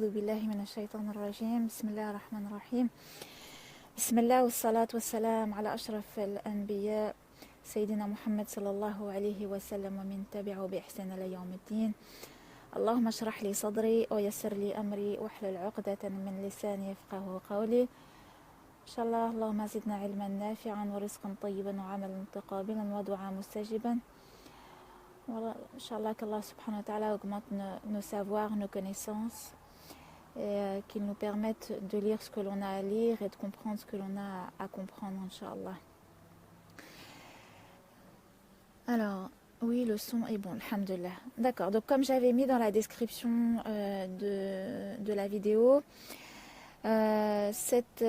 أعوذ بالله من الشيطان الرجيم بسم الله الرحمن الرحيم بسم الله والصلاة والسلام على أشرف الأنبياء سيدنا محمد صلى الله عليه وسلم ومن تبعه بإحسان إلى يوم الدين. اللهم اشرح لي صدري ويسر لي أمري واحلل عقدة من لساني يفقه قولي. إن شاء الله اللهم زدنا علما نافعا ورزقا طيبا وعملا متقابلا ودعاء مستجبا. Voilà, Inch'Allah, qu'Allah subhanahu wa ta'ala augmente nos savoirs, nos connaissances, et qu'il nous permette de lire ce que l'on a à lire et de comprendre ce que l'on a à comprendre, Inch'Allah. Alors, oui, le son est bon, alhamdulillah. D'accord, donc comme j'avais mis dans la description de la vidéo, cette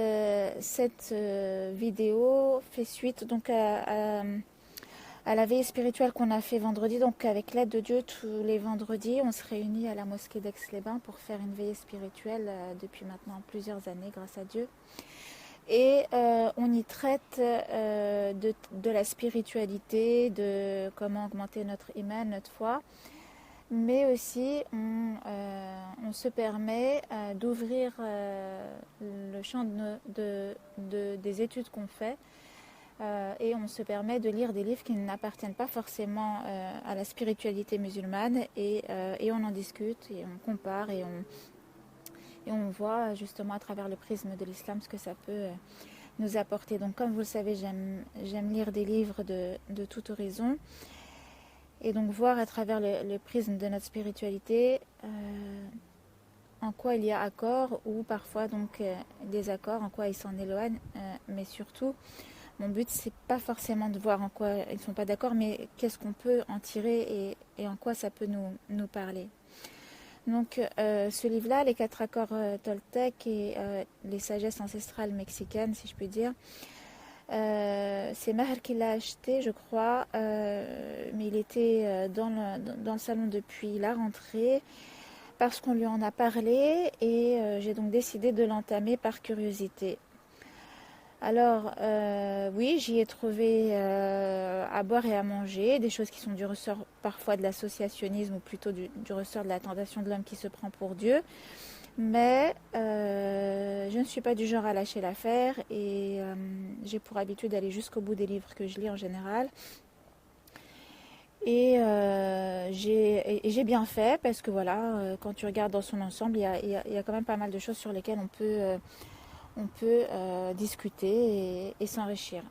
vidéo fait suite donc à la veille spirituelle qu'on a fait vendredi. Donc avec l'aide de Dieu, tous les vendredis, on se réunit à la mosquée d'Aix-les-Bains pour faire une veillée spirituelle depuis maintenant plusieurs années, grâce à Dieu. Et on y traite de la spiritualité, de comment augmenter notre iman, notre foi. Mais aussi, on se permet d'ouvrir le champ des études qu'on fait. Et on se permet de lire des livres qui n'appartiennent pas forcément à la spiritualité musulmane et on en discute et on compare et on voit justement à travers le prisme de l'islam ce que ça peut nous apporter. Donc comme vous le savez, j'aime lire des livres de tout horizon et donc voir à travers le prisme de notre spiritualité en quoi il y a accord ou parfois donc désaccord, en quoi ils s'en éloignent, mais surtout mon but, c'est pas forcément de voir en quoi ils ne sont pas d'accord, mais qu'est-ce qu'on peut en tirer et en quoi ça peut nous parler. Donc, ce livre-là, Les 4 accords Toltec et les sagesses ancestrales mexicaines, si je puis dire, c'est Maher qui l'a acheté, je crois, mais il était dans le salon depuis la rentrée, parce qu'on lui en a parlé, et j'ai donc décidé de l'entamer par curiosité. Alors, oui, j'y ai trouvé à boire et à manger, des choses qui sont du ressort parfois de l'associationnisme ou plutôt du ressort de la tentation de l'homme qui se prend pour Dieu. Mais je ne suis pas du genre à lâcher l'affaire et j'ai pour habitude d'aller jusqu'au bout des livres que je lis en général. Et j'ai bien fait parce que voilà, quand tu regardes dans son ensemble, il y a quand même pas mal de choses sur lesquelles on peut discuter et s'enrichir.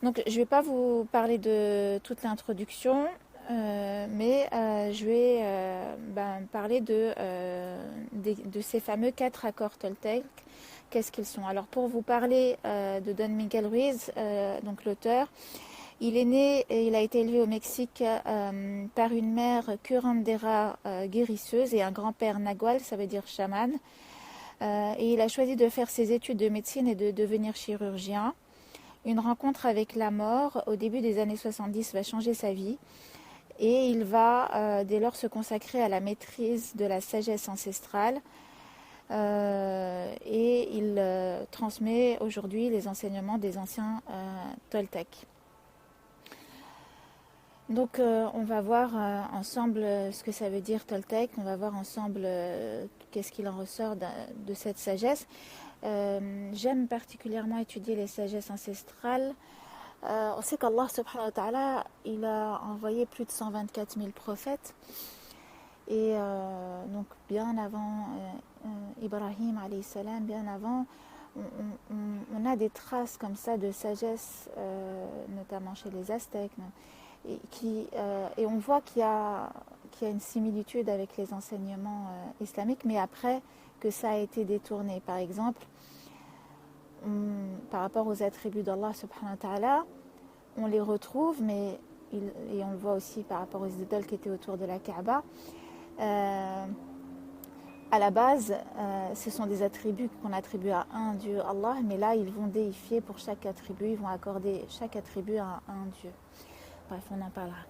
Donc je ne vais pas vous parler de toute l'introduction, mais je vais parler de ces fameux 4 accords Toltec. Qu'est-ce qu'ils sont? Alors pour vous parler de Don Miguel Ruiz, donc l'auteur, il est né et il a été élevé au Mexique par une mère curandera guérisseuse et un grand-père nagual, ça veut dire chaman. Et il a choisi de faire ses études de médecine et de devenir chirurgien. Une rencontre avec la mort au début des années 70 va changer sa vie et il va dès lors se consacrer à la maîtrise de la sagesse ancestrale et il transmet aujourd'hui les enseignements des anciens Toltecs. Donc on va voir ensemble ce que ça veut dire Toltec, on va voir ensemble qu'est-ce qu'il en ressort de cette sagesse. J'aime particulièrement étudier les sagesses ancestrales. On sait qu'Allah subhanahu wa ta'ala, il a envoyé plus de 124 000 prophètes. Et donc bien avant Ibrahim alayhi salam, bien avant, on a des traces comme ça de sagesse, notamment chez les Aztèques. Et on voit qu'il y a une similitude avec les enseignements islamiques, mais après que ça a été détourné. Par exemple, par rapport aux attributs d'Allah subhanahu wa ta'ala, on les retrouve, et on le voit aussi par rapport aux idoles qui étaient autour de la Kaaba. À la base, ce sont des attributs qu'on attribue à un Dieu, Allah, mais là, ils vont déifier pour chaque attribut, ils vont accorder chaque attribut à un Dieu. Bref, on en parlera.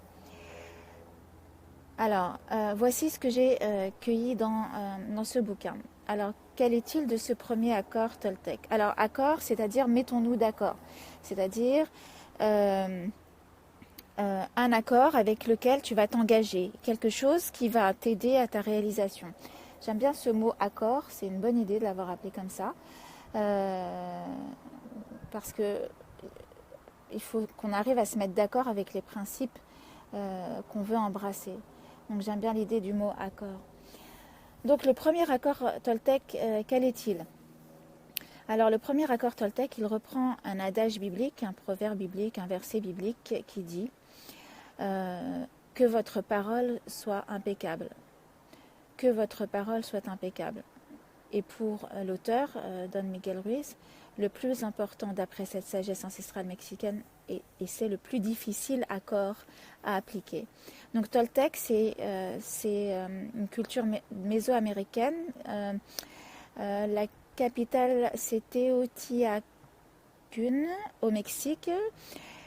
Alors, voici ce que j'ai cueilli dans ce bouquin. Alors, quel est-il de ce premier accord Toltec? Alors, accord, c'est-à-dire mettons-nous d'accord. C'est-à-dire un accord avec lequel tu vas t'engager. Quelque chose qui va t'aider à ta réalisation. J'aime bien ce mot accord, c'est une bonne idée de l'avoir appelé comme ça. Parce que il faut qu'on arrive à se mettre d'accord avec les principes qu'on veut embrasser. Donc j'aime bien l'idée du mot accord. Donc le premier accord Toltec, quel est-il? Alors le premier accord Toltec, il reprend un adage biblique, un proverbe biblique, un verset biblique qui dit que votre parole soit impeccable. Que votre parole soit impeccable. Et pour l'auteur, Don Miguel Ruiz, le plus important d'après cette sagesse ancestrale mexicaine, et c'est le plus difficile accord à appliquer. Donc Toltec, c'est une culture mésoaméricaine. La capitale, c'est Teotihuacán, au Mexique.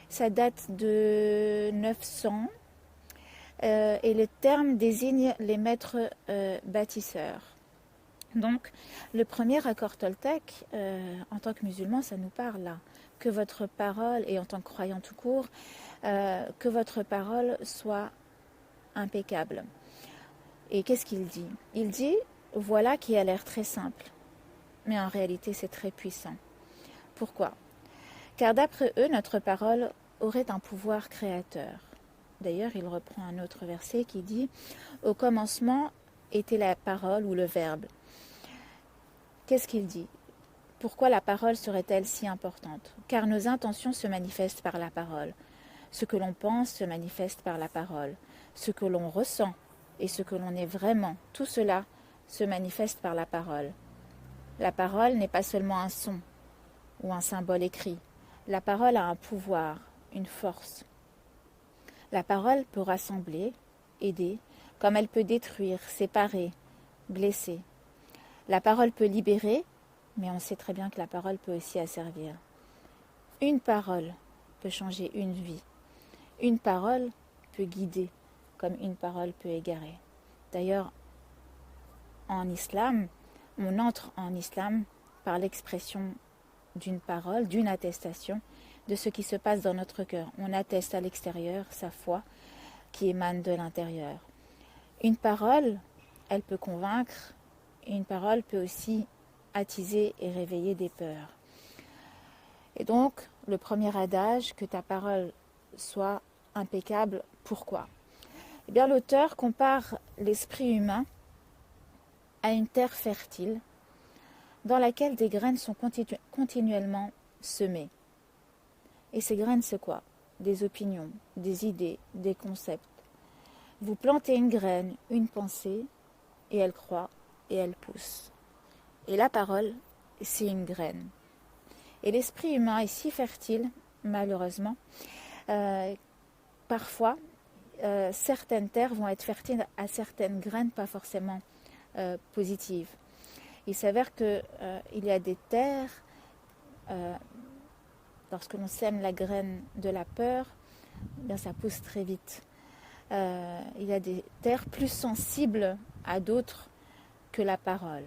Ça date de 900. Et le terme désigne les maîtres bâtisseurs. Donc, le premier accord Toltec, en tant que musulman, ça nous parle là. Que votre parole, et en tant que croyant tout court, que votre parole soit impeccable. Et qu'est-ce qu'il dit? Il dit, voilà qui a l'air très simple, mais en réalité c'est très puissant. Pourquoi? Car d'après eux, notre parole aurait un pouvoir créateur. D'ailleurs, il reprend un autre verset qui dit, au commencement était la parole ou le verbe. Qu'est-ce qu'il dit? Pourquoi la parole serait-elle si importante? Car nos intentions se manifestent par la parole. Ce que l'on pense se manifeste par la parole. Ce que l'on ressent et ce que l'on est vraiment, tout cela se manifeste par la parole. La parole n'est pas seulement un son ou un symbole écrit. La parole a un pouvoir, une force. La parole peut rassembler, aider, comme elle peut détruire, séparer, blesser. La parole peut libérer, mais on sait très bien que la parole peut aussi asservir. Une parole peut changer une vie. Une parole peut guider, comme une parole peut égarer. D'ailleurs, en islam, on entre en islam par l'expression d'une parole, d'une attestation de ce qui se passe dans notre cœur. On atteste à l'extérieur sa foi qui émane de l'intérieur. Une parole, elle peut convaincre, et une parole peut aussi attiser et réveiller des peurs. Et donc, le premier adage, que ta parole soit impeccable, pourquoi? Eh bien, l'auteur compare l'esprit humain à une terre fertile dans laquelle des graines sont continuellement semées. Et ces graines, c'est quoi? Des opinions, des idées, des concepts. Vous plantez une graine, une pensée, et elle croît et elle pousse. Et la parole, c'est une graine. Et l'esprit humain est si fertile, malheureusement, parfois, certaines terres vont être fertiles à certaines graines pas forcément positives. Il s'avère qu'il y a des terres, lorsque l'on sème la graine de la peur, bien ça pousse très vite. Il y a des terres plus sensibles à d'autres que la parole.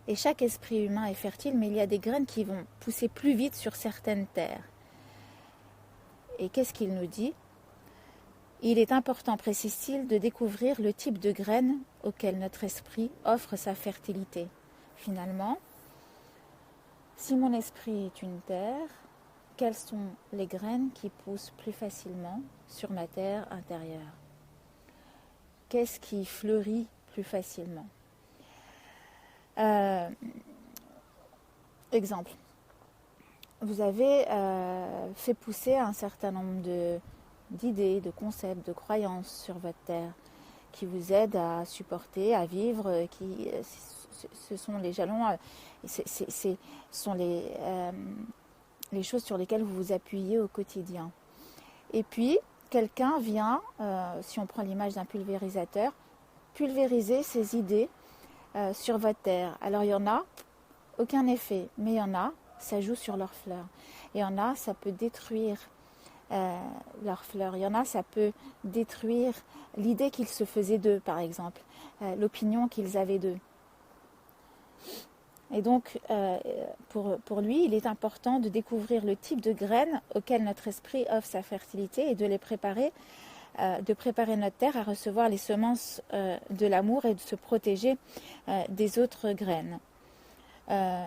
Et chaque esprit humain est fertile, mais il y a des graines qui vont pousser plus vite sur certaines terres. Et qu'est-ce qu'il nous dit? Il est important, précise-t-il, de découvrir le type de graines auquel notre esprit offre sa fertilité. Finalement, si mon esprit est une terre, quelles sont les graines qui poussent plus facilement sur ma terre intérieure? Qu'est-ce qui fleurit plus facilement? Exemple, vous avez fait pousser un certain nombre d'idées, de concepts, de croyances sur votre terre qui vous aident à supporter, à vivre, ce sont les jalons, ce sont les choses sur lesquelles vous vous appuyez au quotidien. Et puis, quelqu'un vient, si on prend l'image d'un pulvérisateur, pulvériser ses idées sur votre terre. Alors il y en a, aucun effet, mais il y en a, ça joue sur leurs fleurs. Et il y en a, ça peut détruire leurs fleurs. Il y en a, ça peut détruire l'idée qu'ils se faisaient d'eux, par exemple, l'opinion qu'ils avaient d'eux. Et donc, pour lui, il est important de découvrir le type de graines auxquelles notre esprit offre sa fertilité et de les préparer de préparer notre terre à recevoir les semences de l'amour et de se protéger des autres graines.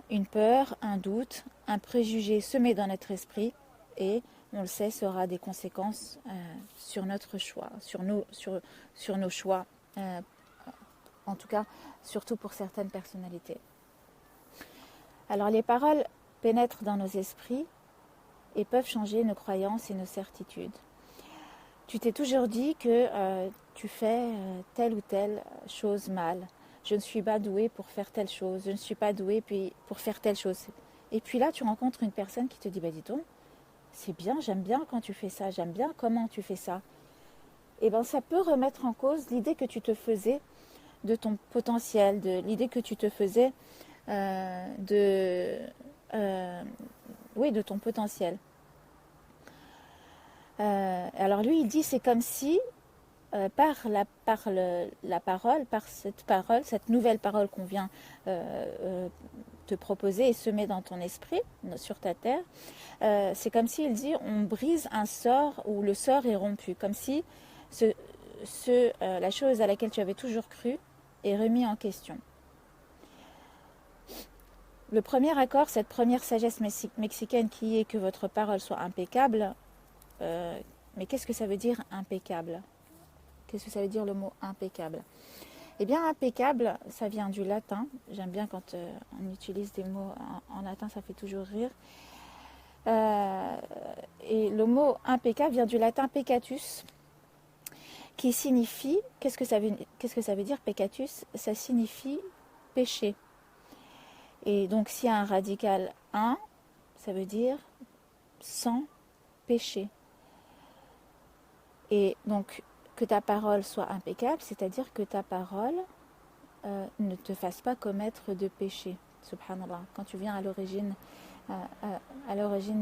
Une peur, un doute, un préjugé semé dans notre esprit et, on le sait, ça aura des conséquences sur notre choix, sur nos choix, en tout cas, surtout pour certaines personnalités. Alors les paroles pénètrent dans nos esprits et peuvent changer nos croyances et nos certitudes. Tu t'es toujours dit que tu fais telle ou telle chose mal. Je ne suis pas douée pour faire telle chose. Je ne suis pas douée pour faire telle chose. Et puis là, tu rencontres une personne qui te dit, dis donc, c'est bien, j'aime bien quand tu fais ça, j'aime bien comment tu fais ça. Et bien, ça peut remettre en cause l'idée que tu te faisais de ton potentiel, de l'idée que tu te faisais de ton potentiel. Alors lui, il dit, c'est comme si par la parole, par cette nouvelle parole qu'on vient te proposer et semer dans ton esprit, sur ta terre, c'est comme s'il dit, on brise un sort où le sort est rompu, comme si la chose à laquelle tu avais toujours cru est remis en question. Le premier accord, cette première sagesse mexicaine qui est que votre parole soit impeccable, mais qu'est-ce que ça veut dire impeccable ? Qu'est-ce que ça veut dire le mot impeccable ? Eh bien, impeccable, ça vient du latin. J'aime bien quand on utilise des mots en latin, ça fait toujours rire. Et le mot impeccable vient du latin peccatus, qui signifie, qu'est-ce que ça veut dire peccatus ? Ça signifie péché. Et donc, s'il y a un radical 1, ça veut dire sans péché. Et donc, que ta parole soit impeccable, c'est-à-dire que ta parole ne te fasse pas commettre de péché. Subhanallah. Quand tu viens à l'origine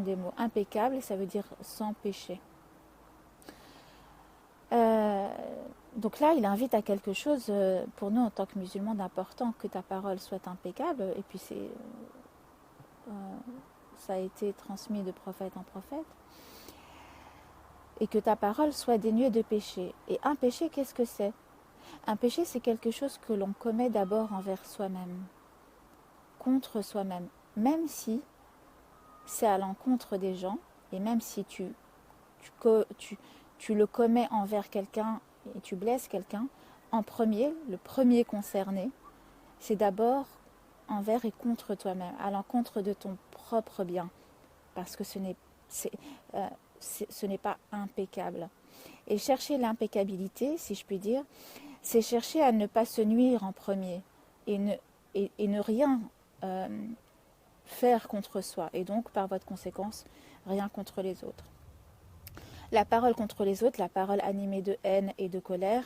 des mots impeccable, ça veut dire sans péché. Donc là, il invite à quelque chose pour nous en tant que musulmans d'important, que ta parole soit impeccable. Et puis ça a été transmis de prophète en prophète. Et que ta parole soit dénuée de péché. Et un péché, qu'est-ce que c'est ? Un péché, c'est quelque chose que l'on commet d'abord envers soi-même, contre soi-même, même si c'est à l'encontre des gens, et même si tu le commets envers quelqu'un et tu blesses quelqu'un, en premier, le premier concerné, c'est d'abord envers et contre toi-même, à l'encontre de ton propre bien, parce que ce n'est pas impeccable. Et chercher l'impeccabilité, si je puis dire, c'est chercher à ne pas se nuire en premier et ne rien faire contre soi, et donc par voie de conséquence, rien contre les autres. La parole contre les autres, la parole animée de haine et de colère,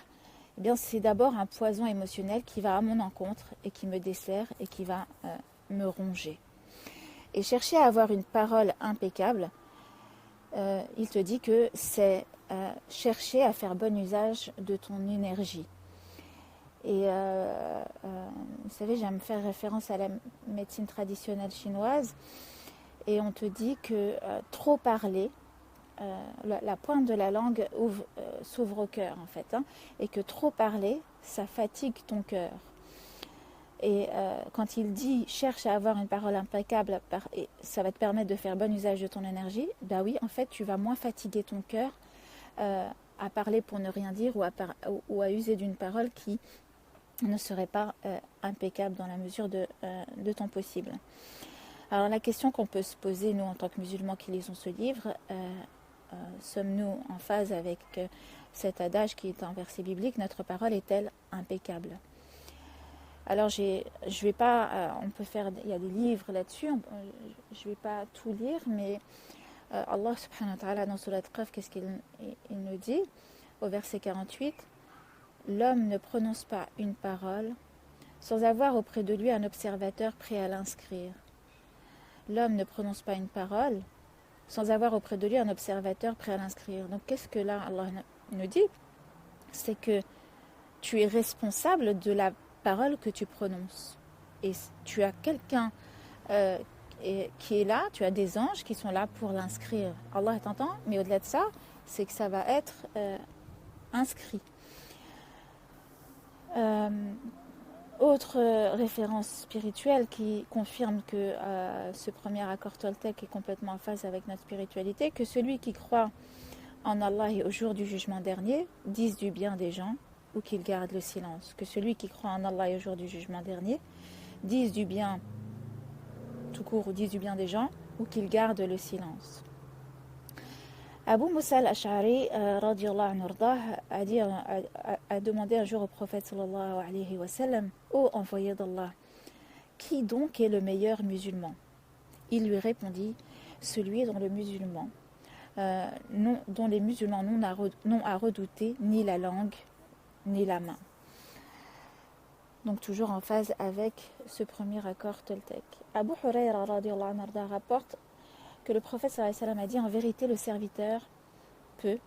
eh bien, c'est d'abord un poison émotionnel qui va à mon encontre et qui me dessert et qui va me ronger. Et chercher à avoir une parole impeccable, il te dit que c'est chercher à faire bon usage de ton énergie. Et vous savez, j'aime faire référence à la médecine traditionnelle chinoise, et on te dit que trop parler, la pointe de la langue s'ouvre au cœur en fait, et que trop parler, ça fatigue ton cœur. Et quand il dit cherche à avoir une parole impeccable, et ça va te permettre de faire bon usage de ton énergie, bah oui, en fait, tu vas moins fatiguer ton cœur à parler pour ne rien dire ou à user d'une parole qui ne serait pas impeccable dans la mesure de ton possible. Alors la question qu'on peut se poser, nous en tant que musulmans qui lisons ce livre, sommes-nous en phase avec cet adage qui est un verset biblique, notre parole est-elle impeccable ? Alors je vais pas, il y a des livres là-dessus, je ne vais pas tout lire, mais Allah subhanahu wa ta'ala dans Surat Qaf, qu'est-ce qu'il nous dit au verset 48 ? L'homme ne prononce pas une parole sans avoir auprès de lui un observateur prêt à l'inscrire. L'homme ne prononce pas une parole sans avoir auprès de lui un observateur prêt à l'inscrire. Donc qu'est-ce que là Allah nous dit ? C'est que tu es responsable de la parole que tu prononces. Et tu as quelqu'un qui est là, tu as des anges qui sont là pour l'inscrire. Allah t'entend, mais au-delà de ça, c'est que ça va être inscrit. Autre référence spirituelle qui confirme que ce premier accord Toltec est complètement en phase avec notre spiritualité, que celui qui croit en Allah et au jour du jugement dernier dise du bien des gens ou qu'il garde le silence. Que celui qui croit en Allah et au jour du jugement dernier dise du bien tout court ou dise du bien des gens ou qu'il garde le silence. Abu Musa al-Ash'ari radiyallahu anhu a demandé un jour au prophète sallallahu alayhi wa sallam: ô envoyé d'Allah, qui donc est le meilleur musulman? Il lui répondit: celui dont les musulmans n'ont à redouter ni la langue ni la main. Donc toujours en phase avec ce premier accord Toltec. Abu Hurayra radiyallahu anhu rapporte que le prophète sallallahu alayhi wa sallam a dit: en vérité, le serviteur peut,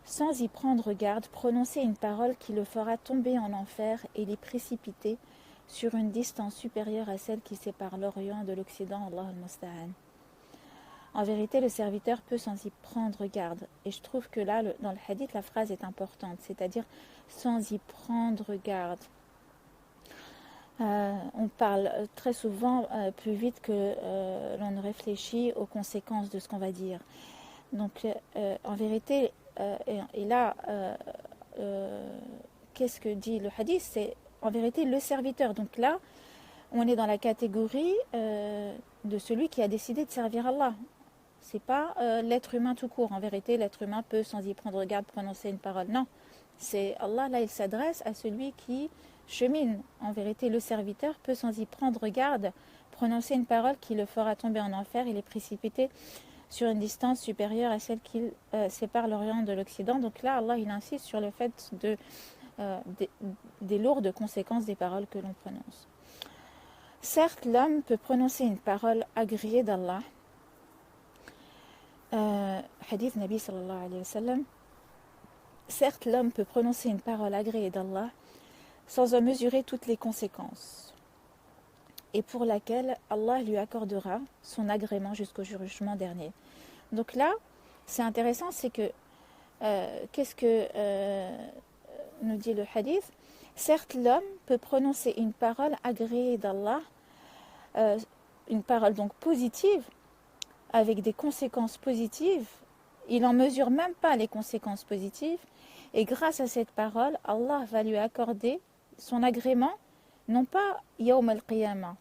sans y prendre garde, prononcer une parole qui le fera tomber en enfer et l'y précipiter sur une distance supérieure à celle qui sépare l'Orient de l'Occident. Allah al-Musta'an. En vérité, le serviteur peut sans y prendre garde. Et je trouve que là, dans le hadith, la phrase est importante, c'est-à-dire sans y prendre garde. On parle très souvent plus vite que l'on ne réfléchit aux conséquences de ce qu'on va dire. Donc, en vérité, et là, qu'est-ce que dit le hadith? C'est en vérité le serviteur. Donc là, on est dans la catégorie de celui qui a décidé de servir Allah. C'est pas l'être humain tout court. En vérité, l'être humain peut, sans y prendre garde, prononcer une parole. Non, c'est Allah, là, il s'adresse à celui qui chemine. En vérité, le serviteur peut, sans y prendre garde, prononcer une parole qui le fera tomber en enfer et les précipiter sur une distance supérieure à celle qui sépare l'Orient de l'Occident. Donc là, Allah, il insiste sur le fait des lourdes conséquences des paroles que l'on prononce. Certes, l'homme peut prononcer une parole agréée d'Allah. Hadith Nabi sallallahu alayhi wa sallam. Certes, l'homme peut prononcer une parole agréée d'Allah sans en mesurer toutes les conséquences, et pour laquelle Allah lui accordera son agrément jusqu'au jugement dernier. Donc là, c'est intéressant, c'est que qu'est-ce que nous dit le hadith? Certes, l'homme peut prononcer une parole agréée d'Allah, une parole donc positive, avec des conséquences positives. Il n'en mesure même pas les conséquences positives, et grâce à cette parole, Allah va lui accorder son agrément, non pas Yawm al-Qiyamah,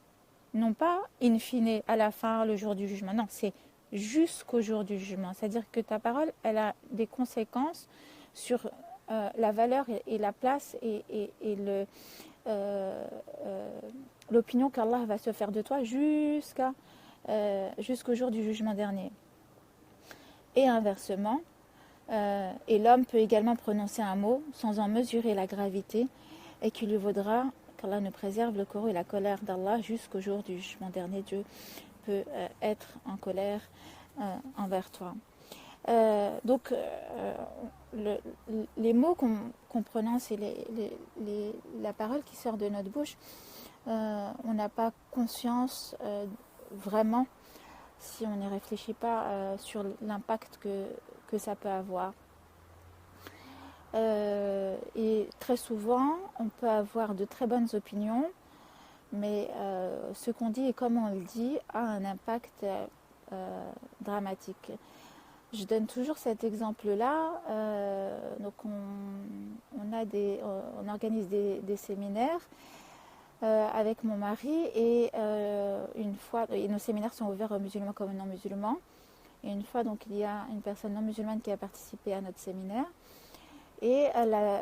non pas in fine, à la fin, le jour du jugement. Non, c'est jusqu'au jour du jugement. C'est-à-dire que ta parole, elle a des conséquences sur la valeur et la place et l'opinion qu'Allah va se faire de toi jusqu'au jour du jugement dernier. Et inversement, et l'homme peut également prononcer un mot sans en mesurer la gravité et qui lui vaudra qu'Allah nous préserve le courroux et la colère d'Allah jusqu'au jour du jugement dernier. Dieu peut être en colère envers toi. Donc, les mots qu'on prononce et la parole qui sort de notre bouche, on n'a pas conscience vraiment, si on n'y réfléchit pas, sur l'impact que ça peut avoir. Et très souvent, on peut avoir de très bonnes opinions, mais ce qu'on dit et comment on le dit a un impact dramatique. Je donne toujours cet exemple-là. Donc on organise des séminaires avec mon mari et une fois, et nos séminaires sont ouverts aux musulmans comme aux non-musulmans. Et une fois, donc, il y a une personne non musulmane qui a participé à notre séminaire. Et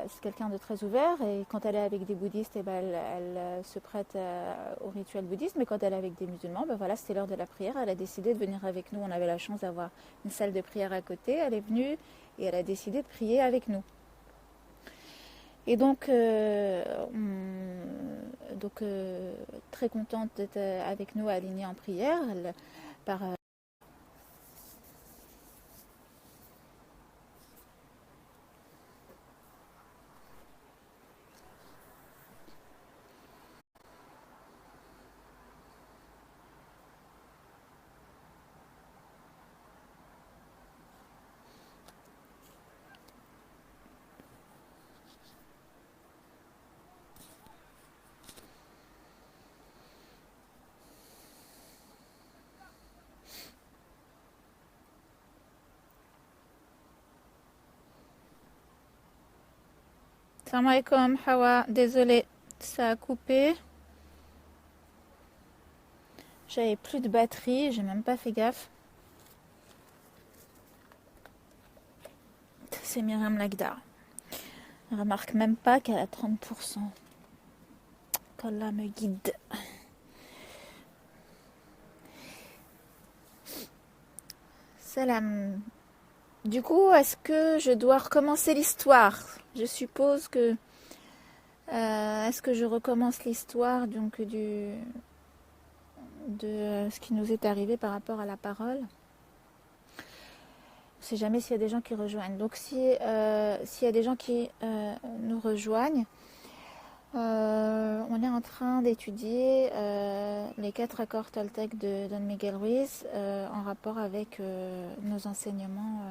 c'est quelqu'un de très ouvert, et quand elle est avec des bouddhistes, eh ben, elle se prête au rituel bouddhiste, mais quand elle est avec des musulmans, ben voilà, c'était l'heure de la prière, elle a décidé de venir avec nous. On avait la chance d'avoir une salle de prière à côté, elle est venue et elle a décidé de prier avec nous. Et donc, très contente d'être avec nous, alignée en prière, par Salam alaikum, Hawa. Désolée, ça a coupé. J'avais plus de batterie, j'ai même pas fait gaffe. C'est Myriam Lagdar. Elle remarque même pas qu'elle a 30%. Qu'Allah me guide. Salam. Du coup, est-ce que je dois recommencer l'histoire? Je suppose que... est-ce que je recommence l'histoire donc de ce qui nous est arrivé par rapport à la parole? On ne sait jamais s'il y a des gens qui rejoignent. Donc s'il y a des gens qui nous rejoignent, on est en train d'étudier les 4 accords Toltec de Don Miguel Ruiz en rapport avec nos enseignements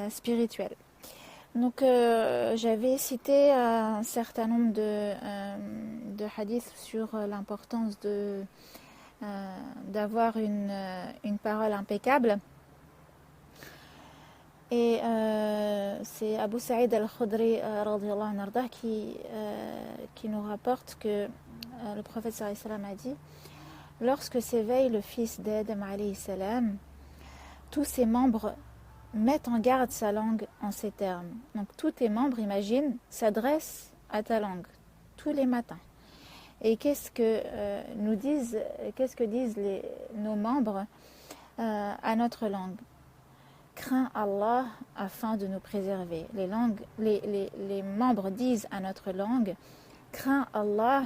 spirituels. Donc j'avais cité un certain nombre de hadiths sur l'importance d'avoir une parole impeccable. Et c'est Abu Saïd al-Khudri radhiyallahu anhu qui nous rapporte que le prophète sallallahu alayhi wa sallam a dit: lorsque s'éveille le fils d'Adam alayhi salam, tous ses membres mettent en garde sa langue en ces termes. Donc tous tes membres, imagine, s'adressent à ta langue tous les matins. Et qu'est-ce que disent nos membres à notre langue? Crains Allah afin de nous préserver. Les membres disent à notre langue: crains Allah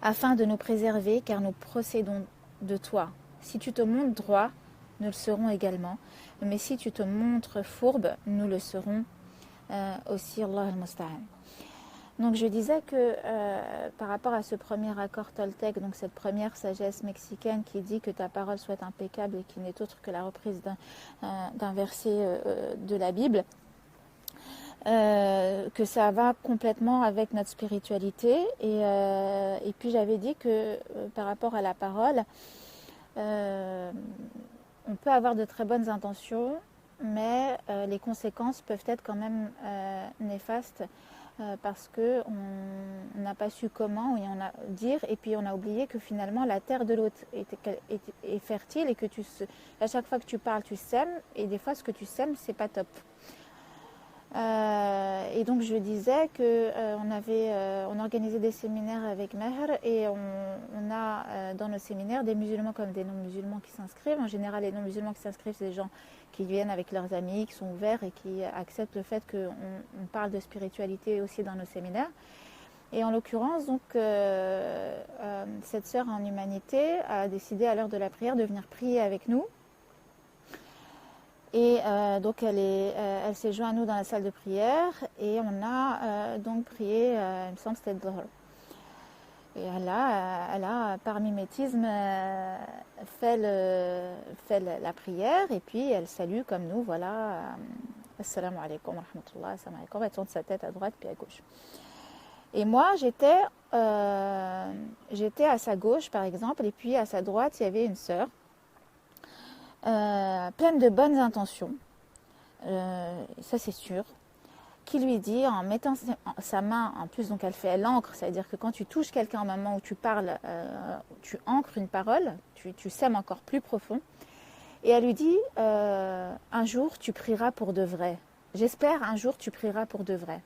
afin de nous préserver, car nous procédons de toi. Si tu te montres droit, nous le serons également. Mais si tu te montres fourbe, nous le serons aussi. Allah al-Musta'an. Donc je disais que par rapport à ce premier accord Toltec, donc cette première sagesse mexicaine qui dit que ta parole soit impeccable et qui n'est autre que la reprise d'un verset de la Bible, que ça va complètement avec notre spiritualité. Et puis j'avais dit que par rapport à la parole, on peut avoir de très bonnes intentions, mais les conséquences peuvent être quand même néfastes. Parce qu'on n'a pas su comment dire, et puis on a oublié que finalement la terre de l'autre est fertile, et que à chaque fois que tu parles, tu sèmes, et des fois ce que tu sèmes, c'est pas top. Et donc je disais que on organisait des séminaires avec Meher, et on a dans nos séminaires des musulmans comme des non-musulmans qui s'inscrivent. En général, les non-musulmans qui s'inscrivent, c'est des gens qui viennent avec leurs amis, qui sont ouverts et qui acceptent le fait qu'on parle de spiritualité aussi dans nos séminaires. Et en l'occurrence, donc, cette sœur en humanité a décidé à l'heure de la prière de venir prier avec nous. Et donc elle s'est jointe à nous dans la salle de prière, et on a donc prié, il me semble que c'était Dhuhr. Et elle a par mimétisme fait la prière, et puis elle salue comme nous, voilà, assalamu alaikum wa rahmatullah, assalamu alaikum, elle tourne sa tête à droite puis à gauche. Et moi j'étais à sa gauche par exemple, et puis à sa droite il y avait une sœur pleine de bonnes intentions, ça c'est sûr, qui lui dit, en mettant sa main, en plus donc elle ancre, c'est-à-dire que quand tu touches quelqu'un au moment où tu parles, tu ancres une parole, tu sèmes encore plus profond, et elle lui dit, un jour tu prieras pour de vrai, j'espère un jour tu prieras pour de vrai.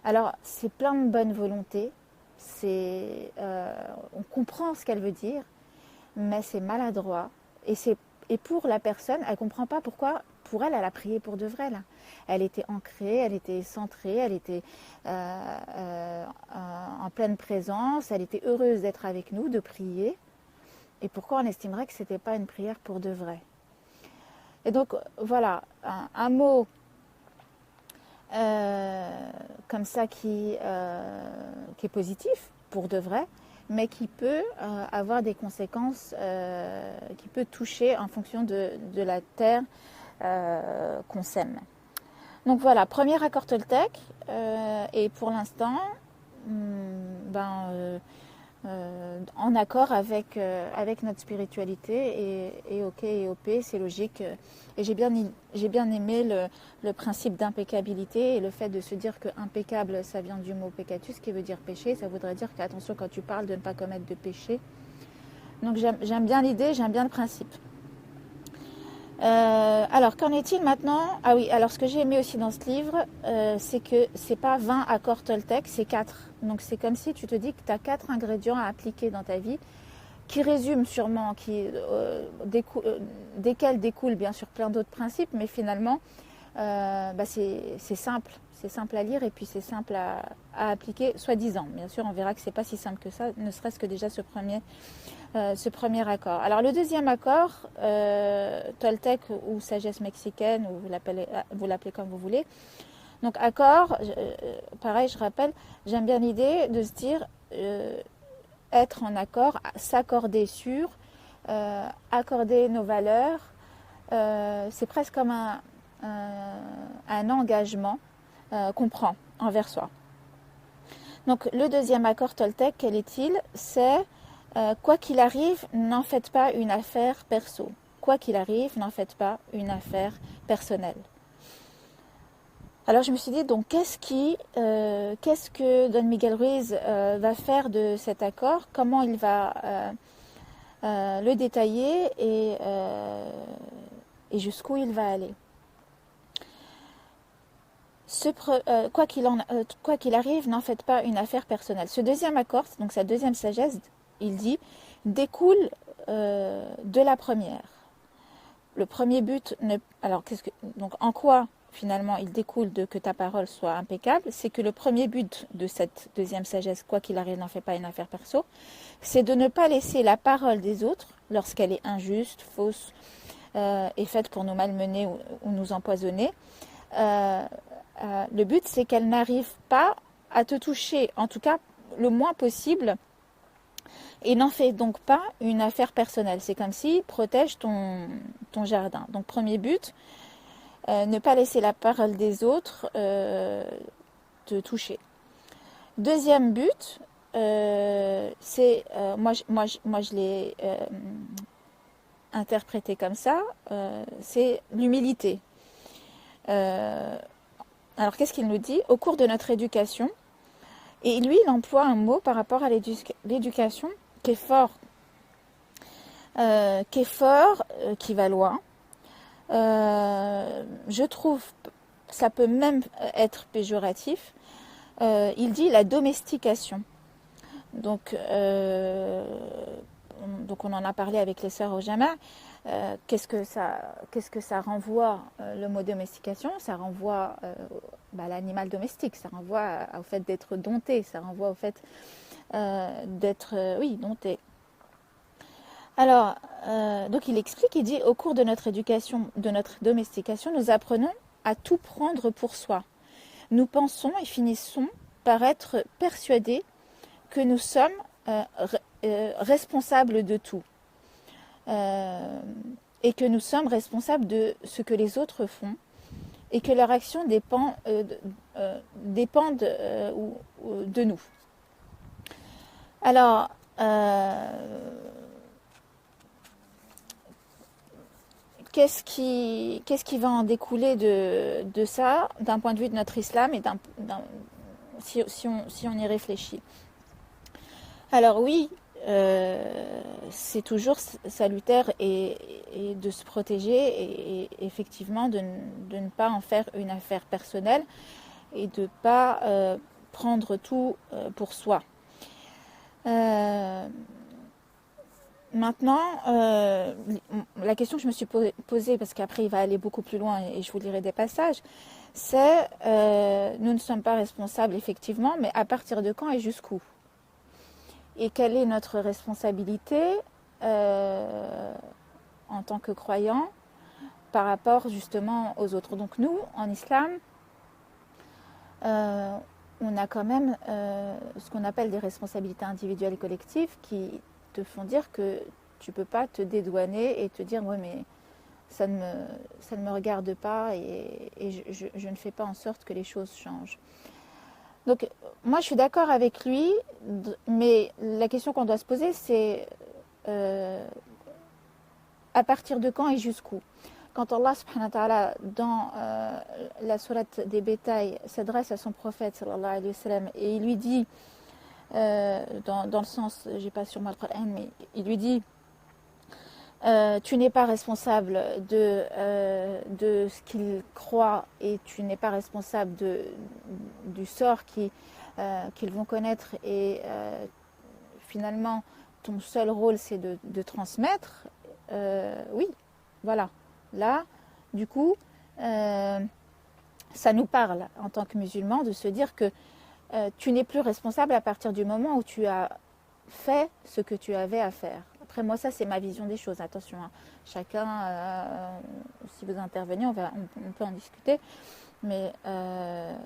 Alors c'est plein de bonne volonté, on comprend ce qu'elle veut dire, mais c'est maladroit. Et pour la personne, elle ne comprend pas pourquoi, pour elle a prié pour de vrai. Là. Elle était ancrée, elle était centrée, elle était en pleine présence, elle était heureuse d'être avec nous, de prier. Et pourquoi on estimerait que ce n'était pas une prière pour de vrai? Et donc, voilà, un mot comme ça qui est positif, pour de vrai, mais qui peut avoir des conséquences, qui peut toucher en fonction de la terre qu'on sème. Donc voilà, premier accord Toltec, et pour l'instant, en accord avec notre spiritualité et OK et OP, c'est logique. Et j'ai bien aimé le principe d'impeccabilité et le fait de se dire que impeccable, ça vient du mot peccatus qui veut dire péché. Ça voudrait dire qu'attention quand tu parles de ne pas commettre de péché. Donc j'aime bien l'idée, j'aime bien le principe. Alors, qu'en est-il maintenant? Ah oui, alors ce que j'ai aimé aussi dans ce livre, c'est que c'est pas 20 accords Toltec, c'est 4. Donc c'est comme si tu te dis que tu as 4 ingrédients à appliquer dans ta vie, qui résument sûrement, desquels découlent bien sûr plein d'autres principes, mais finalement, c'est simple. C'est simple à lire et puis c'est simple à appliquer, soi-disant. Bien sûr, on verra que c'est pas si simple que ça, ne serait-ce que déjà ce premier accord. Alors le deuxième accord, Toltec ou sagesse mexicaine, ou vous l'appelez comme vous voulez. Donc accord, pareil, je rappelle, j'aime bien l'idée de se dire être en accord, s'accorder sur, accorder nos valeurs. C'est presque comme un engagement qu'on prend envers soi. Donc le deuxième accord Toltec, quel est-il? C'est quoi qu'il arrive, n'en faites pas une affaire perso. Quoi qu'il arrive, n'en faites pas une affaire personnelle. Alors je me suis dit, donc qu'est-ce que Don Miguel Ruiz va faire de cet accord? Comment il va le détailler et jusqu'où il va aller? Quoi qu'il arrive, n'en faites pas une affaire personnelle. Ce deuxième accord, donc sa deuxième sagesse, il dit, découle de la première. Le premier but, donc en quoi finalement il découle de que ta parole soit impeccable? C'est que le premier but de cette deuxième sagesse, quoi qu'il arrive, n'en fais pas une affaire perso, c'est de ne pas laisser la parole des autres, lorsqu'elle est injuste, fausse, et faite pour nous malmener ou nous empoisonner. Le but, c'est qu'elle n'arrive pas à te toucher, en tout cas le moins possible, et n'en fais donc pas une affaire personnelle. C'est comme si protège ton jardin. Donc premier but, ne pas laisser la parole des autres te toucher. Deuxième but, c'est, moi je l'ai interprété comme ça, c'est l'humilité. Alors qu'est-ce qu'il nous dit? Au cours de notre éducation, et lui il emploie un mot par rapport à l'éducation qui est fort, qui va loin. Je trouve, ça peut même être péjoratif. Il dit la domestication. Donc on en a parlé avec les sœurs au Jama. Qu'est-ce que ça renvoie, le mot domestication? Ça renvoie à l'animal domestique, ça renvoie au fait d'être dompté, ça renvoie au fait d'être dompté. Alors, donc il explique, il dit, au cours de notre éducation, de notre domestication, nous apprenons à tout prendre pour soi. Nous pensons et finissons par être persuadés que nous sommes responsables de tout. Et que nous sommes responsables de ce que les autres font et que leur action dépendent de nous. Alors, qu'est-ce qui va en découler de ça, d'un point de vue de notre islam et si on y réfléchit? Alors oui, c'est toujours salutaire et de se protéger et effectivement de ne pas en faire une affaire personnelle et de ne pas prendre tout pour soi. Maintenant, la question que je me suis posée, parce qu'après il va aller beaucoup plus loin et je vous lirai des passages, c'est nous ne sommes pas responsables effectivement, mais à partir de quand et jusqu'où? Et quelle est notre responsabilité en tant que croyants par rapport justement aux autres? Donc nous, en islam, on a quand même ce qu'on appelle des responsabilités individuelles et collectives qui te font dire que tu ne peux pas te dédouaner et te dire ouais mais ça ne me regarde pas et je ne fais pas en sorte que les choses changent. Donc, moi, je suis d'accord avec lui, mais la question qu'on doit se poser, c'est à partir de quand et jusqu'où. Quand Allah subhanahu wa ta'ala, dans la sourate des bétails, s'adresse à son prophète, sallallahu alayhi wa sallam, et il lui dit, dans le sens, j'ai pas sur moi le Coran, mais il lui dit, tu n'es pas responsable de ce qu'il croit et tu n'es pas responsable du sort qu'ils vont connaître et finalement ton seul rôle c'est de transmettre. Oui, voilà. Là, du coup, ça nous parle en tant que musulmans de se dire que tu n'es plus responsable à partir du moment où tu as fait ce que tu avais à faire. Après, moi, ça, c'est ma vision des choses. Attention, hein. Chacun, si vous intervenez, on peut en discuter. Mais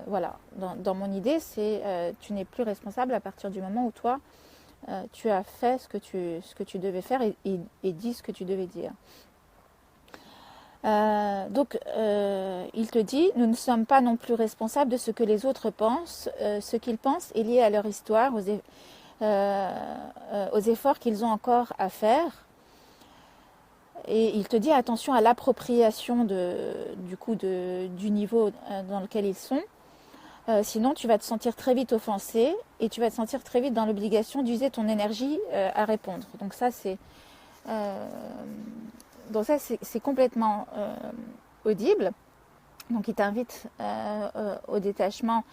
voilà, dans mon idée, c'est tu n'es plus responsable à partir du moment où toi, tu as fait ce que tu devais faire et dit ce que tu devais dire. Donc, il te dit, nous ne sommes pas non plus responsables de ce que les autres pensent. Ce qu'ils pensent est lié à leur histoire, aux efforts qu'ils ont encore à faire. Et il te dit attention à l'appropriation du niveau dans lequel ils sont. Sinon, tu vas te sentir très vite offensé et tu vas te sentir très vite dans l'obligation d'user ton énergie à répondre. Donc ça, c'est complètement audible. Donc il t'invite au détachement.